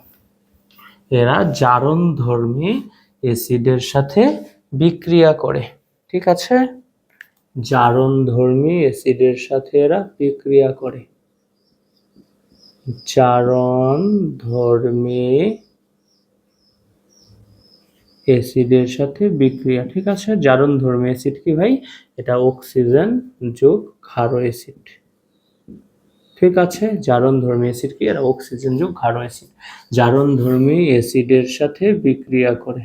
এরা জারণধর্মী অ্যাসিডের সাথে বিক্রিয়া করে, ঠিক আছে। জারণধর্মী অ্যাসিডের সাথে এরা বিক্রিয়া করে, জারণধর্মী অ্যাসিডের সাথে বিক্রিয়া, ঠিক আছে। জারণধর্মী অ্যাসিড কি ভাই? এটা অক্সিজেন যোগ ক্ষার অ্যাসিড, ঠিক আছে। জারণধর্মী অ্যাসিড কি? এরা অক্সিজেন যোগ ক্ষার অ্যাসিড, জারণধর্মী অ্যাসিডের সাথে বিক্রিয়া করে,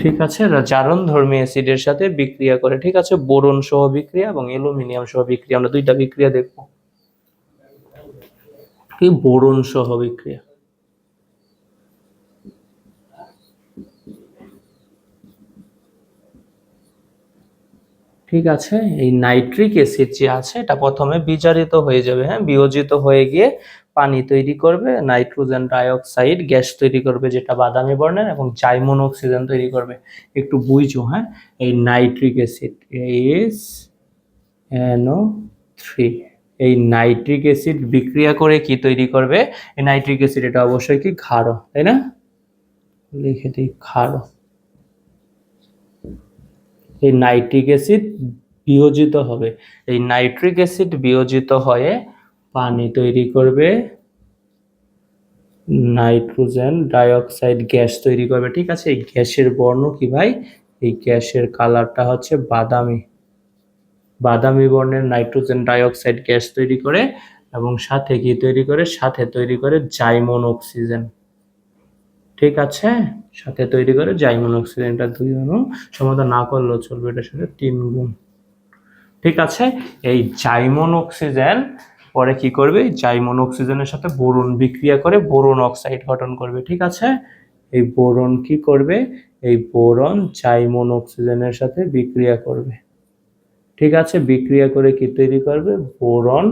ঠিক আছে। জারণধর্মী অ্যাসিডের সাথে বিক্রিয়া করে, ঠিক আছে। বোরন সহ বিক্রিয়া এবং অ্যালুমিনিয়াম সহ বিক্রিয়া, আমরা দুইটা বিক্রিয়া দেখবো। কি? বোরন সহ বিক্রিয়া, ঠিক আছে। এই নাইট্রিক অ্যাসিড যে আছে এটা প্রথমে বিজারিত হয়ে যাবে, হ্যাঁ, বিয়োজিত হয়ে গিয়ে পানি তৈরি করবে, নাইট্রোজেন ডাইঅক্সাইড গ্যাস তৈরি করবে যেটা বাদামি বর্ণের, এবং জাইমন অক্সিজেন তৈরি করবে। একটু বুঝছো, হ্যাঁ। এই নাইট্রিক অ্যাসিড NO3, এই নাইট্রিক অ্যাসিড বিক্রিয়া করে কি তৈরি করবে? এই নাইট্রিক অ্যাসিড এটা অবশ্যই কি ক্ষার, তাই না? লিখে দিই ক্ষার। এই নাইট্রিক অ্যাসিড বিয়োজিত হবে, এই নাইট্রিক অ্যাসিড বিয়োজিত হয়ে পানি তৈরি করবে, নাইট্রোজেন ডাইঅক্সাইড গ্যাস তৈরি করবে। ঠিক আছে, এই গ্যাসের বর্ণ কি ভাই? এই গ্যাসের কালারটা হচ্ছে বাদামি। বাদামি বর্ণের নাইট্রোজেন ডাইঅক্সাইড গ্যাস তৈরি করে এবং সাথে কি তৈরি করে? সাথে তৈরি করে জাইমন অক্সিজেন। ঠিক আছে, সাথে তৈরি করে জাইমন অক্সিজেন। এটা 2 অণু, সমাধান না করলেও চলবে, এটার সাথে 3 গুণ। ঠিক আছে, এই জাইমন অক্সিজেন পরে কি করবে? জাইমন অক্সিজেনের সাথে বোরন বিক্রিয়া করে বোরন অক্সাইড গঠন করবে। ঠিক আছে, এই বোরন কি করবে? এই বোরন জাইমন অক্সিজেনের সাথে বিক্রিয়া করবে। ঠিক আছে, বিক্রিয়া করে কি তৈরি করবে? Boron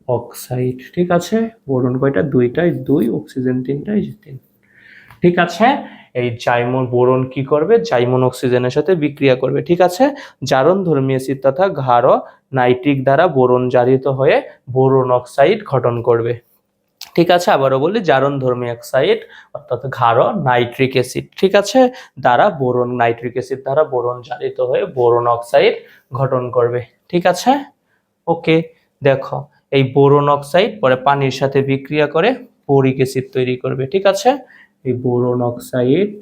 oxide. ঠিক আছে, বোরন কয়টা? 2টায় 2, অক্সিজেন 3টায় 3। ঠিক আছে, এই জাইমন বোরন কি করবে? জাইমন অক্সিজেনের সাথে বিক্রিয়া করবে। ঠিক আছে, জারণধর্মী অ্যাসিড তথা ক্ষার নাইট্রিক দ্বারা বোরন জারিত হয়ে বোরন অক্সাইড গঠন করবে। ঠিক আছে, আবারও বলি, জারণধর্মী অক্সাইড অর্থাৎ ক্ষার নাইট্রিক অ্যাসিড, ঠিক আছে, দ্বারা বোরন, নাইট্রিক অ্যাসিড দ্বারা বোরন জারিত হয়ে বোরন অক্সাইড গঠন করবে। ঠিক আছে, ওকে। দেখো, এই বোরন অক্সাইড পরে পানির সাথে বিক্রিয়া করে বোরিক অ্যাসিড তৈরি করবে। ঠিক আছে, এই বোরন অক্সাইড,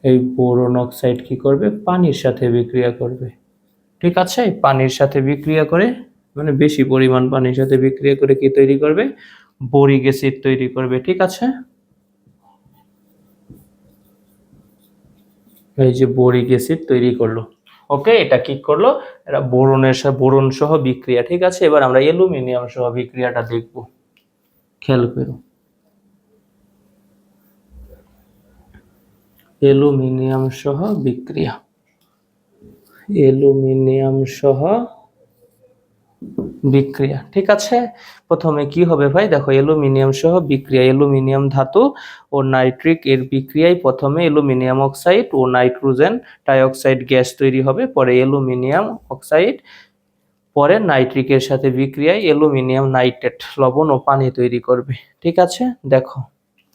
এই বোরন অক্সাইড কি করবে? পানির সাথে বিক্রিয়া করবে। ঠিক আছে, পানির সাথে বিক্রিয়া করে, মানে বেশি পরিমাণ পানির সাথে বিক্রিয়া করে কি তৈরি করবে? বোরিক অ্যাসিড তৈরি করবে। ঠিক আছে, এই যে বোরিক অ্যাসিড তৈরি করলো। ওকে, এটা কি করলো? এটা বোরনের সাথে, বোরন সহ বিক্রিয়া। ঠিক আছে, এবার আমরা অ্যালুমিনিয়াম সহ বিক্রিয়াটা দেখব, খেয়াল করো। অ্যালুমিনিয়াম সহ বিক্রিয়া, অ্যালুমিনিয়াম সহ বিক্রিয়া। ঠিক আছে, প্রথমে কি হবে ভাই? দেখো, অ্যালুমিনিয়াম সহ বিক্রিয়া, অ্যালুমিনিয়াম ধাতু ও নাইট্রিক এর বিক্রিয়ায় প্রথমে অ্যালুমিনিয়াম অক্সাইড ও নাইট্রোজেন ডাইঅক্সাইড গ্যাস তৈরি হবে। পরে অ্যালুমিনিয়াম অক্সাইড পরে নাইট্রিকের সাথে বিক্রিয়ায় অ্যালুমিনিয়াম নাইট্রেট লবণ ও পানি তৈরি করবে। ঠিক আছে, দেখো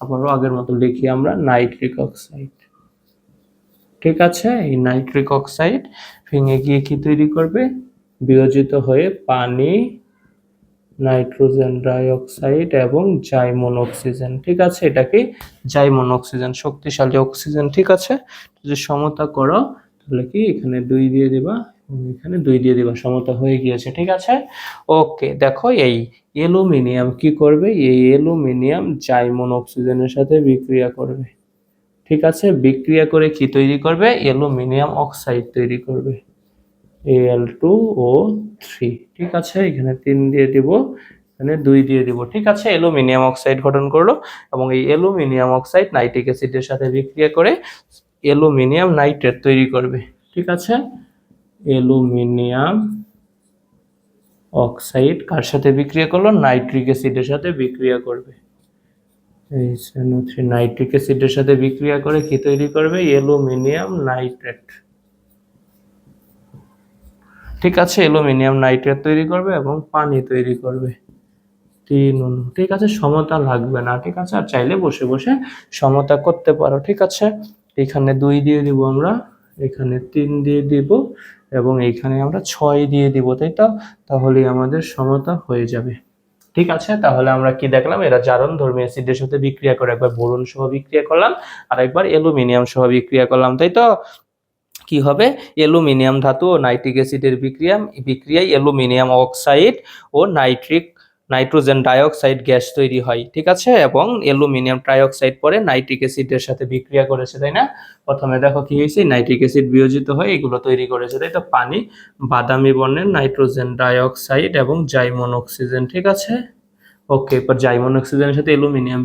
আবারও আগের মতো লিখি আমরা, নাইট্রিক অক্সাইড। ঠিক আছে, এই নাইট্রিক অক্সাইড ভেঙে গিয়ে কি তৈরি করবে? বিয়োজিত হয়ে পানি, নাইট্রোজেন ডাইঅক্সাইড এবং জাইমন অক্সিজেন। ঠিক আছে, এটাকে জাইমন অক্সিজেন, শক্তিশালী অক্সিজেন। ঠিক আছে, যদি সমতা করো তাহলে কি এখানে 2 দিয়ে দিবা এবং এখানে 2 দিয়ে দিবা, সমতা হয়ে গিয়েছে। ঠিক আছে, ওকে। দেখো, এই অ্যালুমিনিয়াম কি করবে? এই অ্যালুমিনিয়াম জাইমন অক্সিজেনের সাথে বিক্রিয়া করবে। ঠিক আছে, বিক্রিয়া করে কি তৈরি করবে? অ্যালুমিনিয়াম অক্সাইড তৈরি করবে, Al2O3। ঠিক আছে, এখানে 3 দিয়ে দিব, এখানে 2 দিয়ে দিব। ঠিক আছে, অ্যালুমিনিয়াম অক্সাইড গঠন করলো এবং এই অ্যালুমিনিয়াম অক্সাইড নাইট্রিক অ্যাসিডের সাথে বিক্রিয়া করে অ্যালুমিনিয়াম নাইট্রেট তৈরি করবে। ঠিক আছে, অ্যালুমিনিয়াম অক্সাইড কার সাথে বিক্রিয়া করলো? নাইট্রিক অ্যাসিডের সাথে বিক্রিয়া করবে। এই NO3 নাইট্রিক অ্যাসিডের সাথে বিক্রিয়া করে কি তৈরি করবে? Aluminium nitrate. ঠিক আছে, অ্যালুমিনিয়াম নাইট্রেট তৈরি করবে এবং পানি তৈরি করবে, 3 অণু। ঠিক আছে, সমতা লাগবে না। ঠিক আছে, আর চাইলে বসে বসে সমতা করতে পারো। ঠিক আছে, এখানে 2 দিয়ে দিব আমরা, এখানে 3 দিয়ে দিব এবং এইখানে আমরা 6 দিয়ে দিব, তাই তো? তাহলেই আমাদের সমতা হয়ে যাবে। ঠিক আছে, তাহলে আমরা কি দেখলাম? এরা জারণধর্মী অ্যাসিডের সাথে বিক্রিয়া করে, একবার বোরন সহ বিক্রিয়া করলাম আর একবার অ্যালুমিনিয়াম সহ বিক্রিয়া করলাম, তাই তো? কি হবে? অ্যালুমিনিয়াম ধাতু ও নাইট্রিক অ্যাসিডের বিক্রিয়ায় অ্যালুমিনিয়াম অক্সাইড ও নাইট্রোজেন ডাইঅক্সাইড গ্যাস তৈরি হয়। ঠিক আছে, এবং অ্যালুমিনিয়াম ট্রাইঅক্সাইড পরে নাইট্রিক অ্যাসিডের সাথে বিক্রিয়া করেছে, তাই না? প্রথমে দেখো কি হয়েছে, নাইট্রিক অ্যাসিড বিয়োজিত হয়ে এগুলো তৈরি করেছে, তাই তো? পানি, বাদামি বর্ণের নাইট্রোজেন ডাইঅক্সাইড এবং জাইমন অক্সিজেন। ঠিক আছে, ওকে। এরপর জাইমন অক্সিজেনের সাথে অ্যালুমিনিয়াম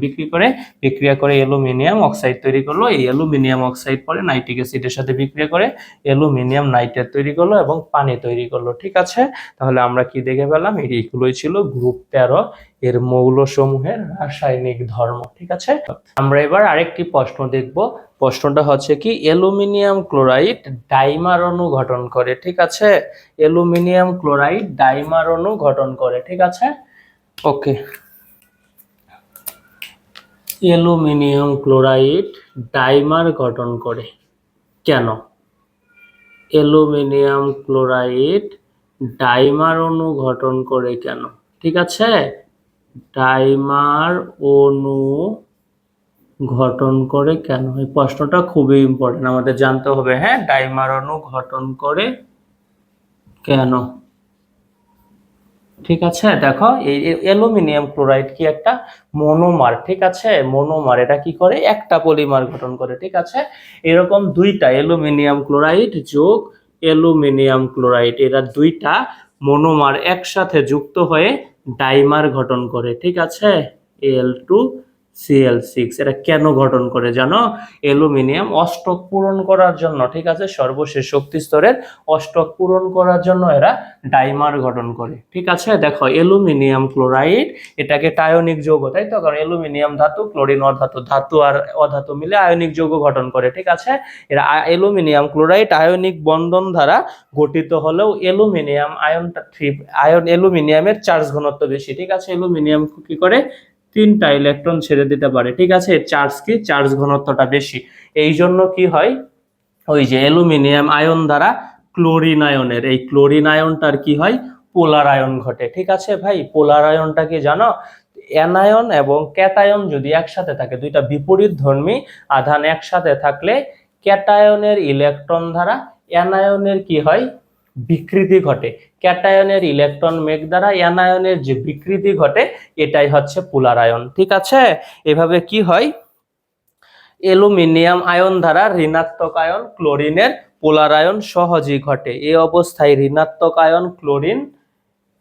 বিক্রিয়া করে অ্যালুমিনিয়াম অক্সাইড তৈরি করলো। এই অ্যালুমিনিয়াম অক্সাইড পরে নাইট্রিক অ্যাসিডের সাথে বিক্রিয়া করে অ্যালুমিনিয়াম নাইট্রেট তৈরি করলো এবং পানি তৈরি করলো। ঠিক আছে, তাহলে আমরা কি দেখে পেলাম? এইগুলোই ছিল গ্রুপ 13 এর মৌলসমূহের রাসায়নিক ধর্ম। ঠিক আছে, আমরা এবার আরেকটি প্রশ্ন দেখব। প্রশ্নটা হচ্ছে কি, অ্যালুমিনিয়াম ক্লোরাইড ডাইমার অণু গঠন করে। ঠিক আছে, অ্যালুমিনিয়াম ক্লোরাইড ডাইমার অণু গঠন করে। ঠিক আছে, ওকে। অ্যালুমিনিয়াম ক্লোরাইড ডাইমার গঠন করে কেন? অ্যালুমিনিয়াম ক্লোরাইড ডাইমার অণু গঠন করে কেন? ঠিক আছে, ডাইমার অণু গঠন করে কেন? এই প্রশ্নটা খুবই ইম্পর্টেন্ট, আমাদের জানতে হবে। হ্যাঁ, ডাইমার অণু গঠন করে কেন? ঠিক আছে, দেখো এই অ্যালুমিনিয়াম ক্লোরাইড কি একটা মনোমার। ঠিক আছে, মনোমার, এটা কি করে? একটা পলিমার গঠন করে। ঠিক আছে, এরকম দুইটা অ্যালুমিনিয়াম ক্লোরাইড যোগ অ্যালুমিনিয়াম ক্লোরাইড, এরা দুইটা মনোমার একসাথে যুক্ত হয়ে ডাইমার গঠন করে। ঠিক আছে, Al2Cl6, এটা কেন গঠন করে জানো? অ্যালুমিনিয়াম অষ্টক পূরণ করার জন্য। ঠিক আছে, সর্বশেষ শক্তি স্তরের অষ্টক পূরণ করার জন্য এরা ডাইমার গঠন করে। ঠিক আছে, দেখো অ্যালুমিনিয়াম ক্লোরাইড, এটাকে টায়োনিক যৌগ, তাই তো? কারণ অ্যালুমিনিয়াম ধাতু, ক্লোরিন অধাতু, ধাতু আর অধাতু মিলে আয়নিক যৌগ গঠন করে। ঠিক আছে, এরা অ্যালুমিনিয়াম ক্লোরাইড আয়নিক বন্ধন দ্বারা গঠিত হলেও অ্যালুমিনিয়াম আয়নটা অ্যালুমিনিয়ামের চার্জ ঘনত্ব বেশি। ঠিক আছে, অ্যালুমিনিয়াম কি করে? তিনটা ইলেকট্রন ছেড়ে দিতে পারে। ঠিক আছে, চার্জ কি? চার্জ ঘনত্বটা বেশি। এই জন্য কি হয়, ওই যে অ্যালুমিনিয়াম আয়ন দ্বারা ক্লোরিন আয়নের, এই ক্লোরিন আয়নটার কি হয়? পোলার আয়ন ঘটে। ঠিক আছে ভাই, পোলার আয়নটা কি জানো? অ্যানায়ন এবং ক্যাটায়ন যদি একসাথে থাকে, দুইটা বিপরীত ধর্মী আধান একসাথে থাকলে ক্যাটায়নের ইলেকট্রন দ্বারা অ্যানায়নের কি হয়? বিকৃতি ঘটে। ক্যাটায়নের ইলেকট্রন মেঘ দ্বারা অ্যানায়নের যে বিকৃতি ঘটে, এটাই হচ্ছে পোলার আয়ন। ঠিক আছে, এভাবে কি হয়? অ্যালুমিনিয়াম আয়ন দ্বারা ঋণাত্মক আয়ন ক্লোরিনের পোলার আয়ন সহজেই ঘটে। এই অবস্থায় ঋণাত্মক আয়ন ক্লোরিন,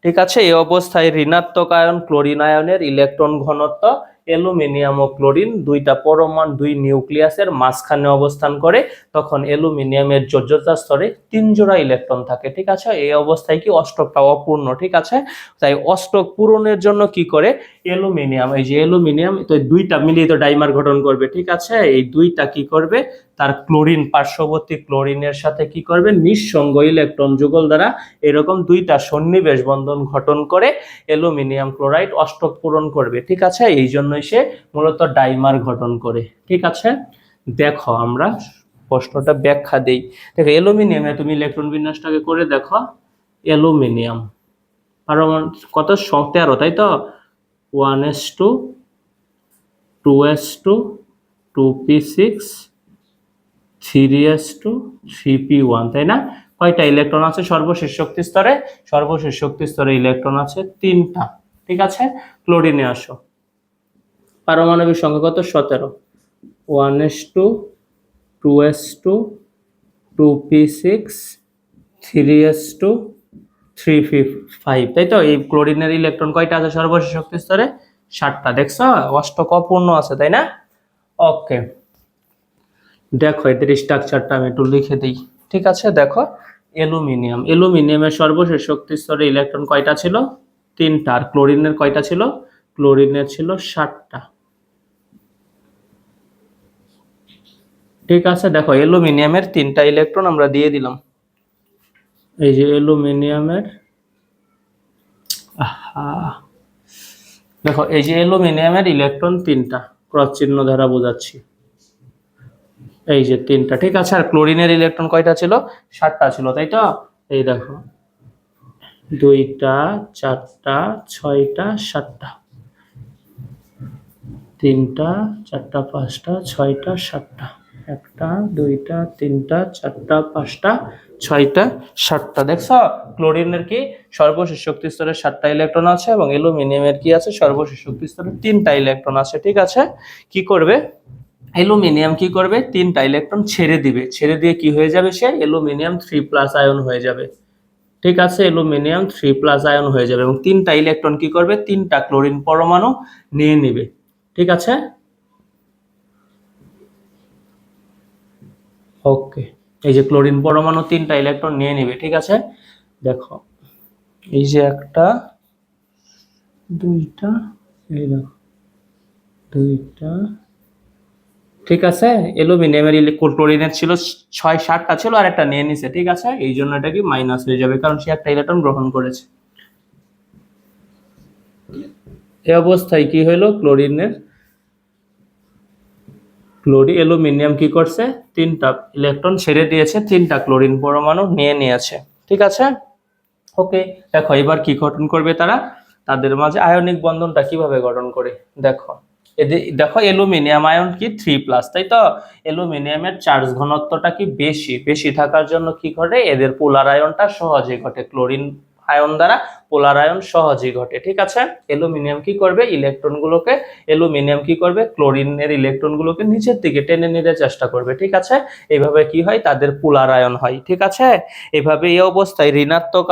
ঠিক আছে, এই অবস্থায় ঋণাত্মক আয়ন ক্লোরিন আয়নের ইলেকট্রন ঘনত্ব অ্যালুমিনিয়াম ও ক্লোরিন দুইটা পরমাণু, দুই নিউক্লিয়াসের মাঝখানে অবস্থান করে। তখন অ্যালুমিনিয়ামের যোজ্যতা স্তরে 3 জোড়া ইলেকট্রন থাকে। ঠিক আছে, এই অবস্থায় কি? অষ্টকটা অপূর্ণ। ঠিক আছে, তাই অষ্টক পূরণের জন্য কি করে? অ্যালুমিনিয়াম, এই যে অ্যালুমিনিয়াম তো দুইটা মিলিয়ে তো ডাইমার গঠন করবে। ঠিক আছে, এই দুইটা কি করবে? তার ক্লোরিন, পার্শ্ববর্তী ক্লোরিনের সাথে কি করবে? নিঃসঙ্গ ইলেকট্রন যুগল দ্বারা এরকম দুইটা সন্নিবেশ বন্ধন গঠন করে অ্যালুমিনিয়াম ক্লোরাইড অষ্টক পূরণ করবে। ঠিক আছে, এই জন্যই সে মূলত ডাইমার গঠন করে। ঠিক আছে, দেখো আমরা প্রশ্নটা ব্যাখ্যা দেই। দেখো অ্যালুমিনিয়ামে তুমি ইলেকট্রন বিন্যাসটাকে করে দেখো। অ্যালুমিনিয়াম পারমাণু কত? 13, তাই তো? 1s2, 2s2, 2p6, 3s2, 3p1, তাই না? কয়টা ইলেকট্রন আছে সর্বশেষ শক্তি স্তরে? সর্বশেষ শক্তি স্তরে ইলেকট্রন আছে 3টা। ঠিক আছে, ক্লোরিনে আসো। পারমাণবিক সংখ্যা কত? 17। 1s2, 2s2, 2p6, 3s2, 3p5, তাই তো? এই ক্লোরিনের ইলেকট্রন কয়টা আছে সর্বশেষ শক্তি স্তরে? 7টা। দেখছো, অষ্টক অপূর্ণ আছে, তাই না? ওকে, দেখো এদের স্ট্রাকচারটা আমি একটু লিখে দিই। ঠিক আছে, দেখো অ্যালুমিনিয়ামের সর্বশেষ শক্তি স্তরে ইলেকট্রন কয়টা ছিল? 3টা। আর ক্লোরিনের কয়টা ছিল? ক্লোরিনের ছিল 7টা। ঠিক আছে, দেখো অ্যালুমিনিয়ামের 3টা ইলেকট্রন আমরা দিয়ে দিলাম। এই যে অ্যালুমিনিয়ামের, দেখো এই যে অ্যালুমিনিয়ামের ইলেকট্রন 3টা, ক্রস চিহ্ন দ্বারা বোঝাচ্ছি। এই যে 3টা। ঠিক আছে, আর ক্লোরিনের ইলেকট্রন কয়টা ছিল? 7টা ছিল, তাই তো? এই দেখো 2টা, 4টা, 6টা, 7টা, 3টা, 4টা, 5টা, 6টা, 7টা, 1টা, 2টা, 3টা, 4টা, 5টা, 6টা, 7টা। দেখছো, ক্লোরিনের কি সর্বশেষ শক্তি স্তরে 7টা ইলেকট্রন আছে এবং অ্যালুমিনিয়ামের কি আছে? সর্বশেষ শক্তি স্তরে 3টা ইলেকট্রন আছে। ঠিক আছে, কি করবে অ্যালুমিনিয়াম? কি করবে? 3টা ইলেকট্রন ছেড়ে দিবে। ছেড়ে দিয়ে কি হয়ে যাবে? সে অ্যালুমিনিয়াম 3+ আয়ন হয়ে যাবে। ঠিক আছে, অ্যালুমিনিয়াম 3+ আয়ন হয়ে যাবে এবং 3টা ইলেকট্রন কি করবে? 3টা ক্লোরিন পরমাণু নিয়ে নিবে। ঠিক আছে, ওকে, এই যে ক্লোরিন পরমাণু 3টা ইলেকট্রন নিয়ে নিবে। ঠিক আছে, দেখো এই যে 1টা, 2টা, এই দেখো 2টা। ঠিক আছে, অ্যালুমিনিয়ামের ক্লোরিনের ছিল 6-7টা ছিল, আর একটা নিয়ে নিছে। ঠিক আছে, এই জন্য এটা কি মাইনাস হয়ে যাবে, কারণ সে একটা ইলেকট্রন গ্রহণ করেছে। এই অবস্থায় কি হলো? অ্যালুমিনিয়াম কি করছে? 3টা ইলেকট্রন ছেড়ে দিয়েছে, 3টা ক্লোরিন পরমাণু নিয়ে নিয়েছে। ঠিক আছে, ওকে, দেখো এবার কি গঠন করবে তারা? তাদের মাঝে আয়নিক বন্ধনটা কিভাবে গঠন করে দেখো। দেখো অ্যালুমিনিয়াম আয়ন কি 3+, তাই তো? অ্যালুমিনিয়ামের চার্জ ঘনত্বটা কি বেশি, বেশি থাকার জন্য কি ঘটে, এদের পোলার আয়নটা সহজেই ঘটে, ক্লোরিন আয়ন দ্বারা পোলার আয়ন সহজেই ঘটে। ঠিক আছে, অ্যালুমিনিয়াম কি করবে, অ্যালুমিনিয়াম কি করবে, ক্লোরিনের ইলেকট্রনগুলোকে নিচের দিকে টেনে নিতে চেষ্টা করবে। ঠিক আছে, এইভাবে কি হয়, তাদের পোলার আয়ন হয়। ঠিক আছে, এইভাবে এই অবস্থায় ঋণাত্মক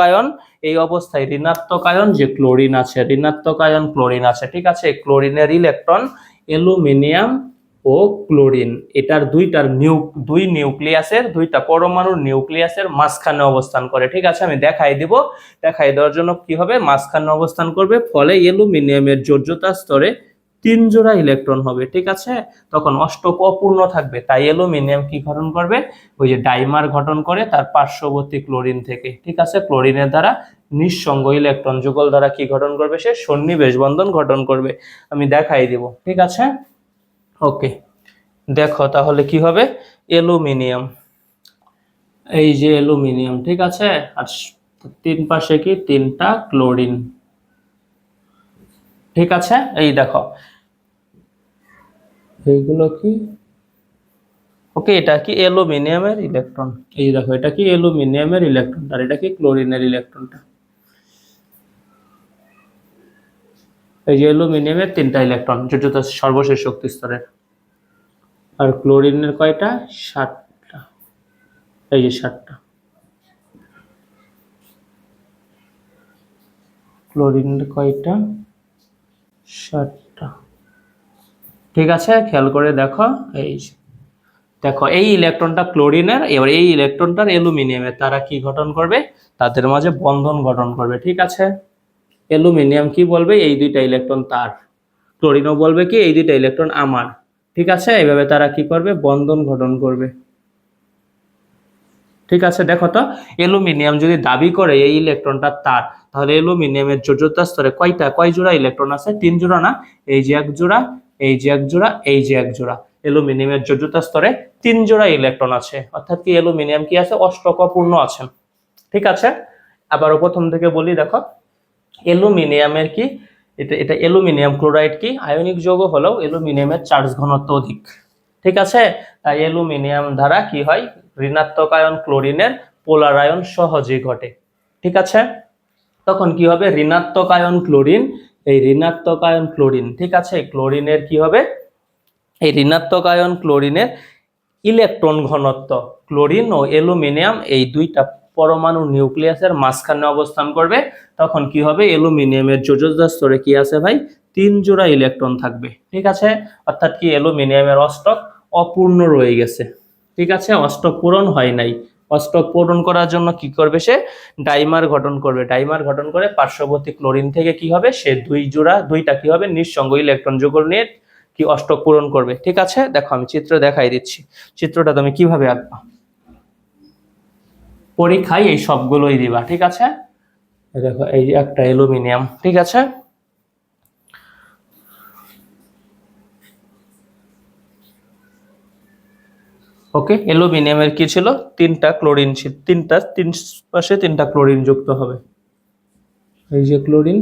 আয়ন যে ক্লোরিন আছে, ঋণাত্মক আয়ন ক্লোরিন আছে। ঠিক আছে, ক্লোরিনের ইলেকট্রন অ্যালুমিনিয়াম ও ক্লোরিন এটার দুই নিউক্লিয়াসের, দুইটা পরমাণুর নিউক্লিয়াসের মাঝখানে অবস্থান করে। ঠিক আছে, আমি দেখাই দেওয়ার জন্য কি হবে, মাঝখানে অবস্থান করবে, ফলে অ্যালুমিনিয়ামের যোজ্যতা স্তরে 3 জোড়া ইলেকট্রন হবে। ঠিক আছে, তখন অষ্টক অপূর্ণ থাকবে, তাই অ্যালুমিনিয়াম কি গঠন করবে, ওই যে ডাইমার গঠন করে তার পার্শ্ববর্তী ক্লোরিন থেকে। ঠিক আছে, ক্লোরিনের দ্বারা নিঃসঙ্গ ইলেকট্রন যুগল দ্বারা কি গঠন করবে, সে সন্নিবেশ বন্ধন গঠন করবে। আমি দেখাই দিব। ঠিক আছে, ওকে, দেখো তাহলে কি হবে, অ্যালুমিনিয়াম, এই যে অ্যালুমিনিয়াম। ঠিক আছে, আর 3 পাশে কি 3টা ক্লোরিন। ঠিক আছে, এই দেখো এইগুলো কি, ওকে, এটা কি অ্যালুমিনিয়ামের ইলেকট্রন, এই দেখো এটা কি অ্যালুমিনিয়ামের ইলেকট্রন, আর এটা কি ক্লোরিনের ইলেকট্রনটা। এই যে অ্যালুমিনিয়ামের 3টা ইলেকট্রন যোজ্যতা সর্বশেষ শক্তি স্তরের, আর ক্লোরিনের কয়টা, 7টা, এই যে 7টা, ক্লোরিনের কয়টা, 7টা। ঠিক আছে, খেয়াল করে দেখো, এই দেখো এই ইলেকট্রনটা ক্লোরিনের, এবার এই ইলেকট্রনটার অ্যালুমিনিয়ামের, তারা কি গঠন করবে, তাদের মাঝে বন্ধন গঠন করবে। ঠিক আছে, অ্যালুমিনিয়াম কি বলবে, এই দুইটা ইলেকট্রন তার, ক্লোরিনও বলবে কি এই দুইটা ইলেকট্রন আমার। ঠিক আছে, এইভাবে তারা কি করবে, বন্ধন গঠন করবে। ঠিক আছে, দেখো তো, অ্যালুমিনিয়াম যদি দাবি করে এই ইলেকট্রনটা তার, তাহলে অ্যালুমিনিয়ামের যোজ্যতা স্তরে কয় জোড়া ইলেকট্রন আছে, 3 জোড়া না, এই যে 1 জোড়া, এই যে 1 জোড়া, এই যে 1 জোড়া, অ্যালুমিনিয়ামের যোজ্যতা স্তরে 3 জোড়া ইলেকট্রন আছে, অর্থাৎ কি অ্যালুমিনিয়াম কি আছে, অষ্টক অপূর্ণ আছে। ঠিক আছে, আবারও প্রথম থেকে বলি, দেখো অ্যালুমিনিয়ামের কি, এটা অ্যালুমিনিয়াম ক্লোরাইড কি আয়নিক যৌগ হলেও অ্যালুমিনিয়ামের চার্জ ঘনত্ব অধিক। ঠিক আছে, তাই অ্যালুমিনিয়াম দ্বারা কি হয়, ঋণাত্মক আয়ন ক্লোরিনের পোলার আয়ন সহজেই ঘটে। ঠিক আছে, তখন কি হবে, ঋণাত্মক আয়ন ক্লোরিন, এই ঋণাত্মক আয়ন ক্লোরিন, ঠিক আছে, ক্লোরিনের কি হবে, এই ঋণাত্মক আয়ন ক্লোরিনের ইলেকট্রন ঘনত্ব, ক্লোরিন ও অ্যালুমিনিয়াম এই দুইটা পরমাণু নিউক্লিয়াসের মাঝখানে অবস্থান করবে, তখন কি হবে, অ্যালুমিনিয়ামের যোজ্যতা স্তরে কি আছে ভাই, 3 জোড়া ইলেকট্রন থাকবে। ঠিক আছে, অর্থাৎ কি অ্যালুমিনিয়ামের অষ্টক অপূর্ণ রয়ে গেছে। ঠিক আছে, অষ্টক পূরণ হয় নাই, অষ্টক পূরণ করার জন্য কি করবে, সে ডাইমার গঠন করবে, ডাইমার গঠন করে পার্শ্ববর্তী ক্লোরিন থেকে কি হবে, সে দুইটা কি হবে, নিঃসঙ্গ ইলেকট্রন যুগল নিয়ে কি অষ্টক পূরণ করবে। ঠিক আছে, দেখো আমি চিত্র দেখাই দিচ্ছি, চিত্রটা তুমি কিভাবে আঁকবা, পরীক্ষায় এই সবগুলোই দিবা। ঠিক আছে, দেখো এই যে একটা অ্যালুমিনিয়াম। ঠিক আছে, ওকে, অ্যালুমিনিয়ামের কি ছিল, 3টা ক্লোরিন ছিল, তিন পাশে 3টা ক্লোরিন যুক্ত হবে, এই যে ক্লোরিন,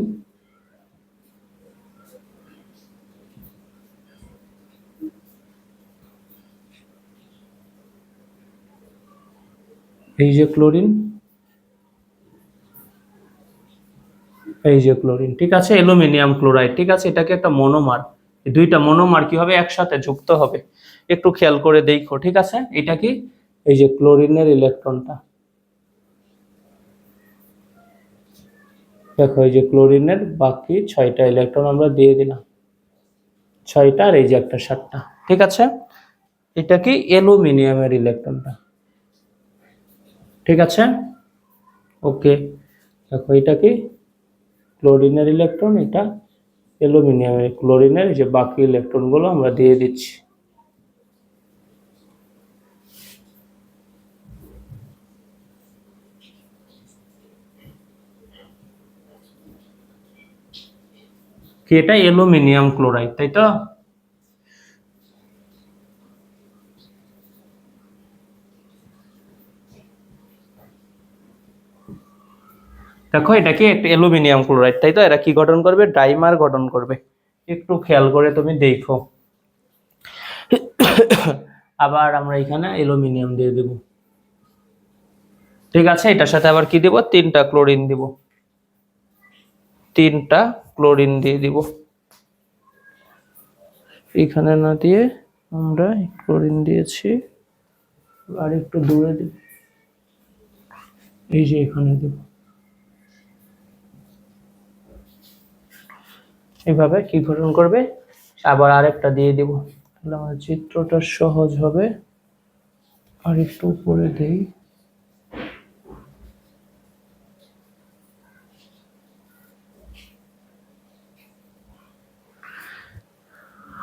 এই যে ক্লোরিন, এই যে ক্লোরিন। ঠিক আছে, অ্যালুমিনিয়াম ক্লোরাইড। ঠিক আছে, এটাকে একটা মনোমার, এই দুইটা মনোমার কি হবে, একসাথে যুক্ত হবে, একটু খেয়াল করে দেখো। ঠিক আছে, এটা কি, এই যে ক্লোরিনের ইলেকট্রনটা, দেখো এই যে ক্লোরিনের বাকি 6টা ইলেকট্রন আমরা দিয়ে দিলাম, 6টা, আর এই যে একটা 7টা। ঠিক আছে, এটা কি অ্যালুমিনিয়ামের ইলেকট্রনটা। ঠিক আছে, ওকে, দেখো এটা কি ক্লোরিনের ইলেকট্রন, এটা অ্যালুমিনিয়ামের, ক্লোরিনের যে বাকি ইলেকট্রনগুলো আমরা দিয়ে দিচ্ছি। কি এটা অ্যালুমিনিয়াম ক্লোরাইড, তাই তো? দেখো এটা কি একটা অ্যালুমিনিয়াম ক্লোরাইড, তাই তো? এরা কি গঠন করবে? ডাইমার গঠন করবে। একটু খেয়াল করে তুমি দেখো। আবার আমরা এখানে অ্যালুমিনিয়াম দিয়ে দেব। ঠিক আছে, এটার সাথে আবার কি দেব? 3টা ক্লোরিন দিব। 3টা ক্লোরিন দিয়ে দিব। এখানে না দিয়ে আমরা ক্লোরিন দিয়েছি, আর একটু দূরে দেব, এই যে এখানে দেব। এইভাবে কি গঠন করবে? আবার আরেকটা দিয়ে দিব, তাহলে আমাদের চিত্রটা সহজ হবে। আর একটু উপরে দেই।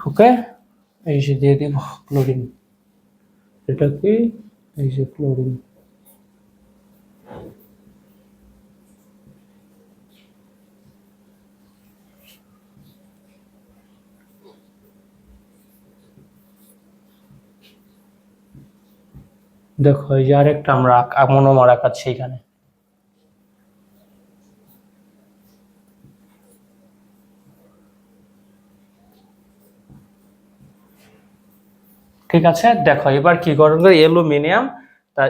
ওকে, এই যে দিয়ে দিব ক্লোরিন। এটা কি? এই যে ক্লোরিন। দেখো এই যে আরেকটা আমরা মনোমার আঁকাচ্ছি এখানে। ঠিক আছে, দেখো এবার কি গঠন করে? অ্যালুমিনিয়াম তা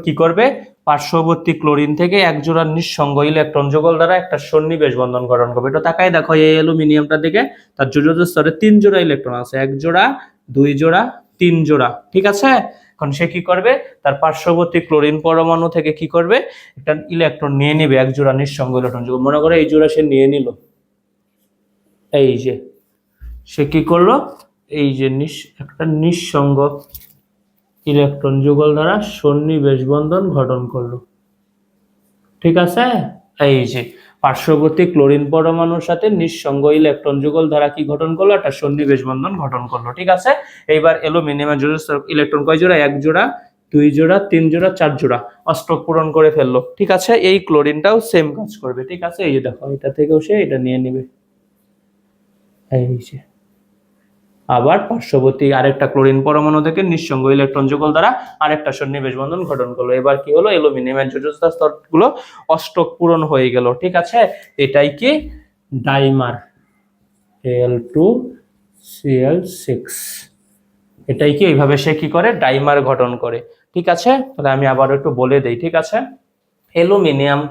কি করবে? পার্শ্ববর্তী ক্লোরিন থেকে এক জোড়া নিঃসঙ্গ ইলেকট্রন যুগল দ্বারা একটা সন্নিবেশ বন্ধন গঠন করবে। এটা তাকাই দেখো, এই অ্যালুমিনিয়ামটা দিকে তার যোজ্যতা স্তরে 3 জোড়া ইলেকট্রন আছে, 1 জোড়া, 2 জোড়া, 3 জোড়া। ঠিক আছে, এখন সে কি করবে? তার পার্শ্ববর্তী ক্লোরিন পরমাণু থেকে কি করবে? একটা ইলেকট্রন নিয়ে নেবে, এক জোড়া নিঃসঙ্গ ইলেকট্রন যুগল। মনে করে এই জোড়া সে নিয়ে নিল, এই যে সে কি করলো? এই যে একটা নিঃসঙ্গ ইলেকট্রন যুগল দ্বারা সন্নিবেশ বন্ধন গঠন করলো। ঠিক আছে, এই যে পার্শ্ববর্তী ক্লোরিন পরমাণুর সাথে নিঃসঙ্গ ইলেকট্রন যুগল দ্বারা কি গঠন করলো? একটা সন্নিবেশ বন্ধন গঠন করলো। ঠিক আছে, এইবার অ্যালুমিনিয়ামের ইলেকট্রন কয় জোড়া? 1 জোড়া, 2 জোড়া, 3 জোড়া, 4 জোড়া, অষ্টক পূরণ করে ফেললো। ঠিক আছে, এই ক্লোরিনটাও সেম কাজ করবে। ঠিক আছে, এই যে দেখো, এটা থেকেও সে এটা নিয়ে নিবে, এই যে। আবার পার্শ্ববর্তী আরেকটা ক্লোরিন পরমাণু থেকে নিঃসঙ্গ ইলেকট্রন যুগল দ্বারা আরেকটা সন্নিবেশ বন্ধন গঠন করলো। এবার কি হলো? অ্যালুমিনিয়ামের যোজ্যতা স্তরগুলো অষ্টক পূরণ হয়ে গেল। ঠিক আছে, এটাই কি? Dimer, Al2Cl6। এটাই কি? এইভাবে সে কি করে? ডাইমার গঠন করে। ঠিক আছে, তাহলে আমি আবার একটু বলে দেই। ঠিক আছে, অ্যালুমিনিয়াম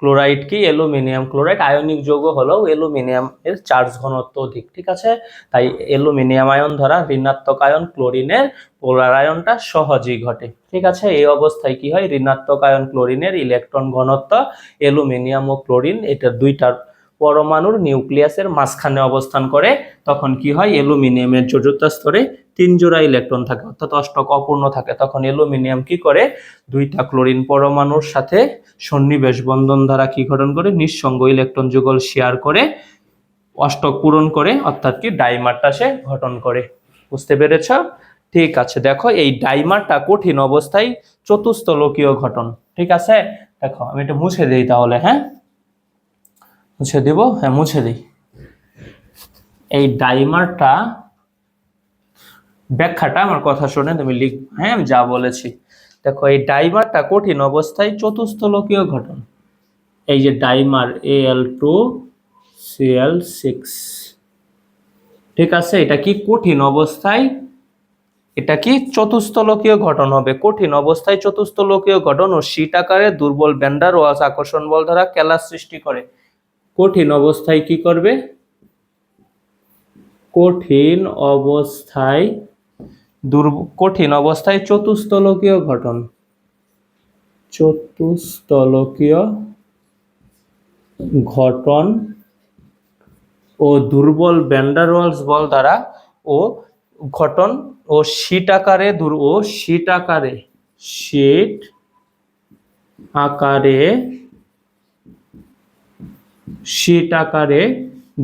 ক্লোরাইড কি? অ্যালুমিনিয়াম ক্লোরাইড আয়নিক যৌগ হলেও অ্যালুমিনিয়াম এর চার্জ ঘনত্ব অধিক। ঠিক আছে, তাই অ্যালুমিনিয়াম আয়ন দ্বারা ঋণাত্মক আয়ন ক্লোরিনের পোলার আয়নটা সহজেই ঘটে। ঠিক আছে, এই অবস্থায় কি হয়? ঋণাত্মক আয়ন ক্লোরিনের ইলেকট্রন ঘনত্ব অ্যালুমিনিয়াম ও ক্লোরিন এটা দুইটার পরমাণুর নিউক্লিয়াসের মাঝখানে অবস্থান করে। তখন কি হয়? অ্যালুমিনিয়ামের যোজ্যতা স্তরে 3 জোড়া ইলেকট্রন থাকে, অর্থাৎ অষ্টক অপূর্ণ থাকে। তখন অ্যালুমিনিয়াম কি করে? 2টা ক্লোরিন পরমাণুর সাথে সন্নিবেশ বন্ধন দ্বারা কি গঠন করে? নিঃসঙ্গ ইলেকট্রন যুগল শেয়ার করে অষ্টক পূরণ করে, অর্থাৎ কি ডাইমারটা সে গঠন করে। বুঝতে পেরেছ? ঠিক আছে, দেখো এই ডাইমারটা কঠিন অবস্থায় চতুস্থলকীয় ঘটন। ঠিক আছে, দেখো আমি এটা মুছে দিই তাহলে। হ্যাঁ, মুছে দেব। হ্যাঁ, মুছে দিই। এই ডাইমারটা ব্যাখ্যাটা আমার কথা শুনে তুমি লিখ। হ্যাঁ, আমি যা বলেছি। দেখো এই ডাইমারটা কঠিন অবস্থায় চতুস্থলকীয় ঘটন। এই যে ডাইমার Al2Cl6, ঠিক আছে, এটা কি? কঠিন অবস্থায়, এটা কি? চতুস্থলকীয় ঘটন হবে। কঠিন অবস্থায় চতুস্থলকীয় ঘটন ও শীট আকারে দুর্বল ভ্যান্ডার ওয়ালস আকর্ষণ বল দ্বারা কেলাস সৃষ্টি করে। কঠিন অবস্থায় কি করবে? কঠিন অবস্থায় চতুস্থলকীয় ঘটন, চতুস্থলকীয় ঘটন ও দুর্বল ভ্যান্ডার ওয়ালস বল দ্বারা ও ঘটন ও শীট আকারে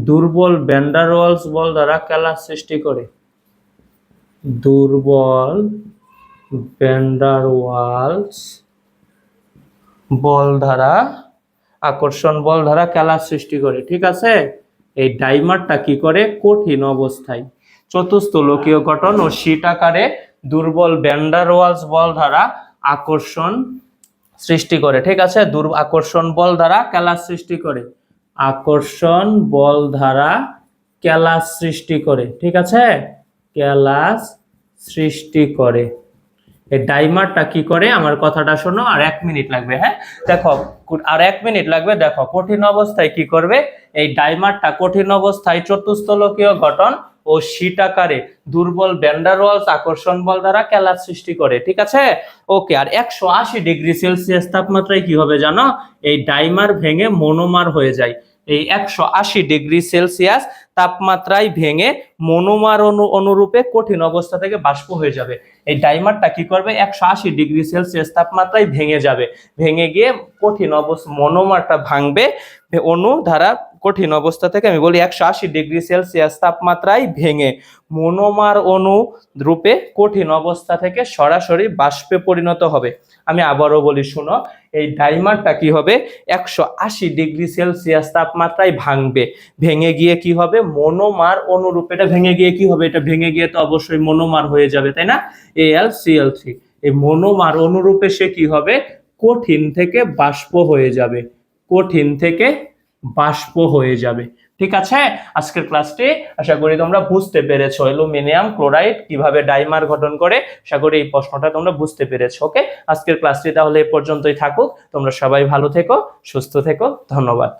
দুর্বল ভ্যান্ডার ওয়ালস বল দ্বারা কেলাস সৃষ্টি করে। দুর্বল ভ্যান্ডার ওয়ালস বল দ্বারা, আকর্ষণ বল দ্বারা কেলাস সৃষ্টি করে। ঠিক আছে, এই ডাইমারটা কি করে? কঠিন অবস্থায় চতুস্থলকীয় গঠন ও শীট আকারে দুর্বল ভ্যান্ডার ওয়ালস বল দ্বারা আকর্ষণ সৃষ্টি করে, ঠিক আছে। আকর্ষণ বল দ্বারা ক্যালাস সৃষ্টি করে, আকর্ষণ বল দ্বারা ক্যালাস সৃষ্টি করে, ঠিক আছে, ক্যালাস সৃষ্টি করে। এই ডাইমারটা কি করে, আমার কথাটা শোনো, আর 1 মিনিট লাগবে, হ্যাঁ দেখো, আর 1 মিনিট লাগবে। দেখো কঠিন অবস্থায় কি করবে, এই ডাইমারটা কঠিন অবস্থায় চতুস্থলকীয় গঠন ও শীট আকারে দুর্বল ভ্যান ডার ওয়ালস আকর্ষণ বল দ্বারা ক্যালাস সৃষ্টি করে, ঠিক আছে। ওকে, আর 180 ডিগ্রি সেলসিয়াস তাপমাত্রায় কি হবে জানো, এই ডাইমার ভেঙে মনোমার হয়ে যায়। এই 180 ডিগ্রি সেলসিয়াস তাপমাত্রায় ভেঙে মনোমার অনুরূপে কঠিন অবস্থা থেকে বাষ্প হয়ে যাবে। এই ডাইমারটা কি করবে, 180 ডিগ্রি সেলসিয়াস তাপমাত্রায় ভেঙে যাবে, ভেঙে গিয়ে কঠিন অবস্থা মনোমারটা ভাঙবে অণু দ্বারা। কঠিন অবস্থা থেকে আমি বলি 180 ডিগ্রি সেলসিয়াস তাপমাত্রায় ভেঙে মনোমার অণু রূপে কঠিন অবস্থা থেকে সরাসরি বাষ্পে পরিণত হবে। আমি আবারও বলি শুনো, এই ডাইমারটা কি হবে, 180 ডিগ্রি সেলসিয়াস তাপমাত্রায় ভাঙবে, ভেঙে গিয়ে কি হবে, মনোমার অনুরূপ। এটা ভেঙে গিয়ে কি হবে, এটা ভেঙে গিয়ে তো অবশ্যই মনোমার হয়ে যাবে, তাই না, AlCl3। এই মনোমার অনুরূপে সে কি হবে, কঠিন থেকে বাষ্প হয়ে যাবে, কঠিন থেকে বাষ্প হয়ে যাবে, ঠিক আছে। আজকের ক্লাসটি আশা করি তোমরা বুঝতে পেরেছো, অ্যালুমিনিয়াম ক্লোরাইড কিভাবে ডাইমার গঠন করে। আশা করি এই প্রশ্নটা তোমরা বুঝতে পেরেছো। ওকে, আজকের ক্লাসটি তাহলে এ পর্যন্তই থাকুক। তোমরা সবাই ভালো থেকো, সুস্থ থেকো, ধন্যবাদ।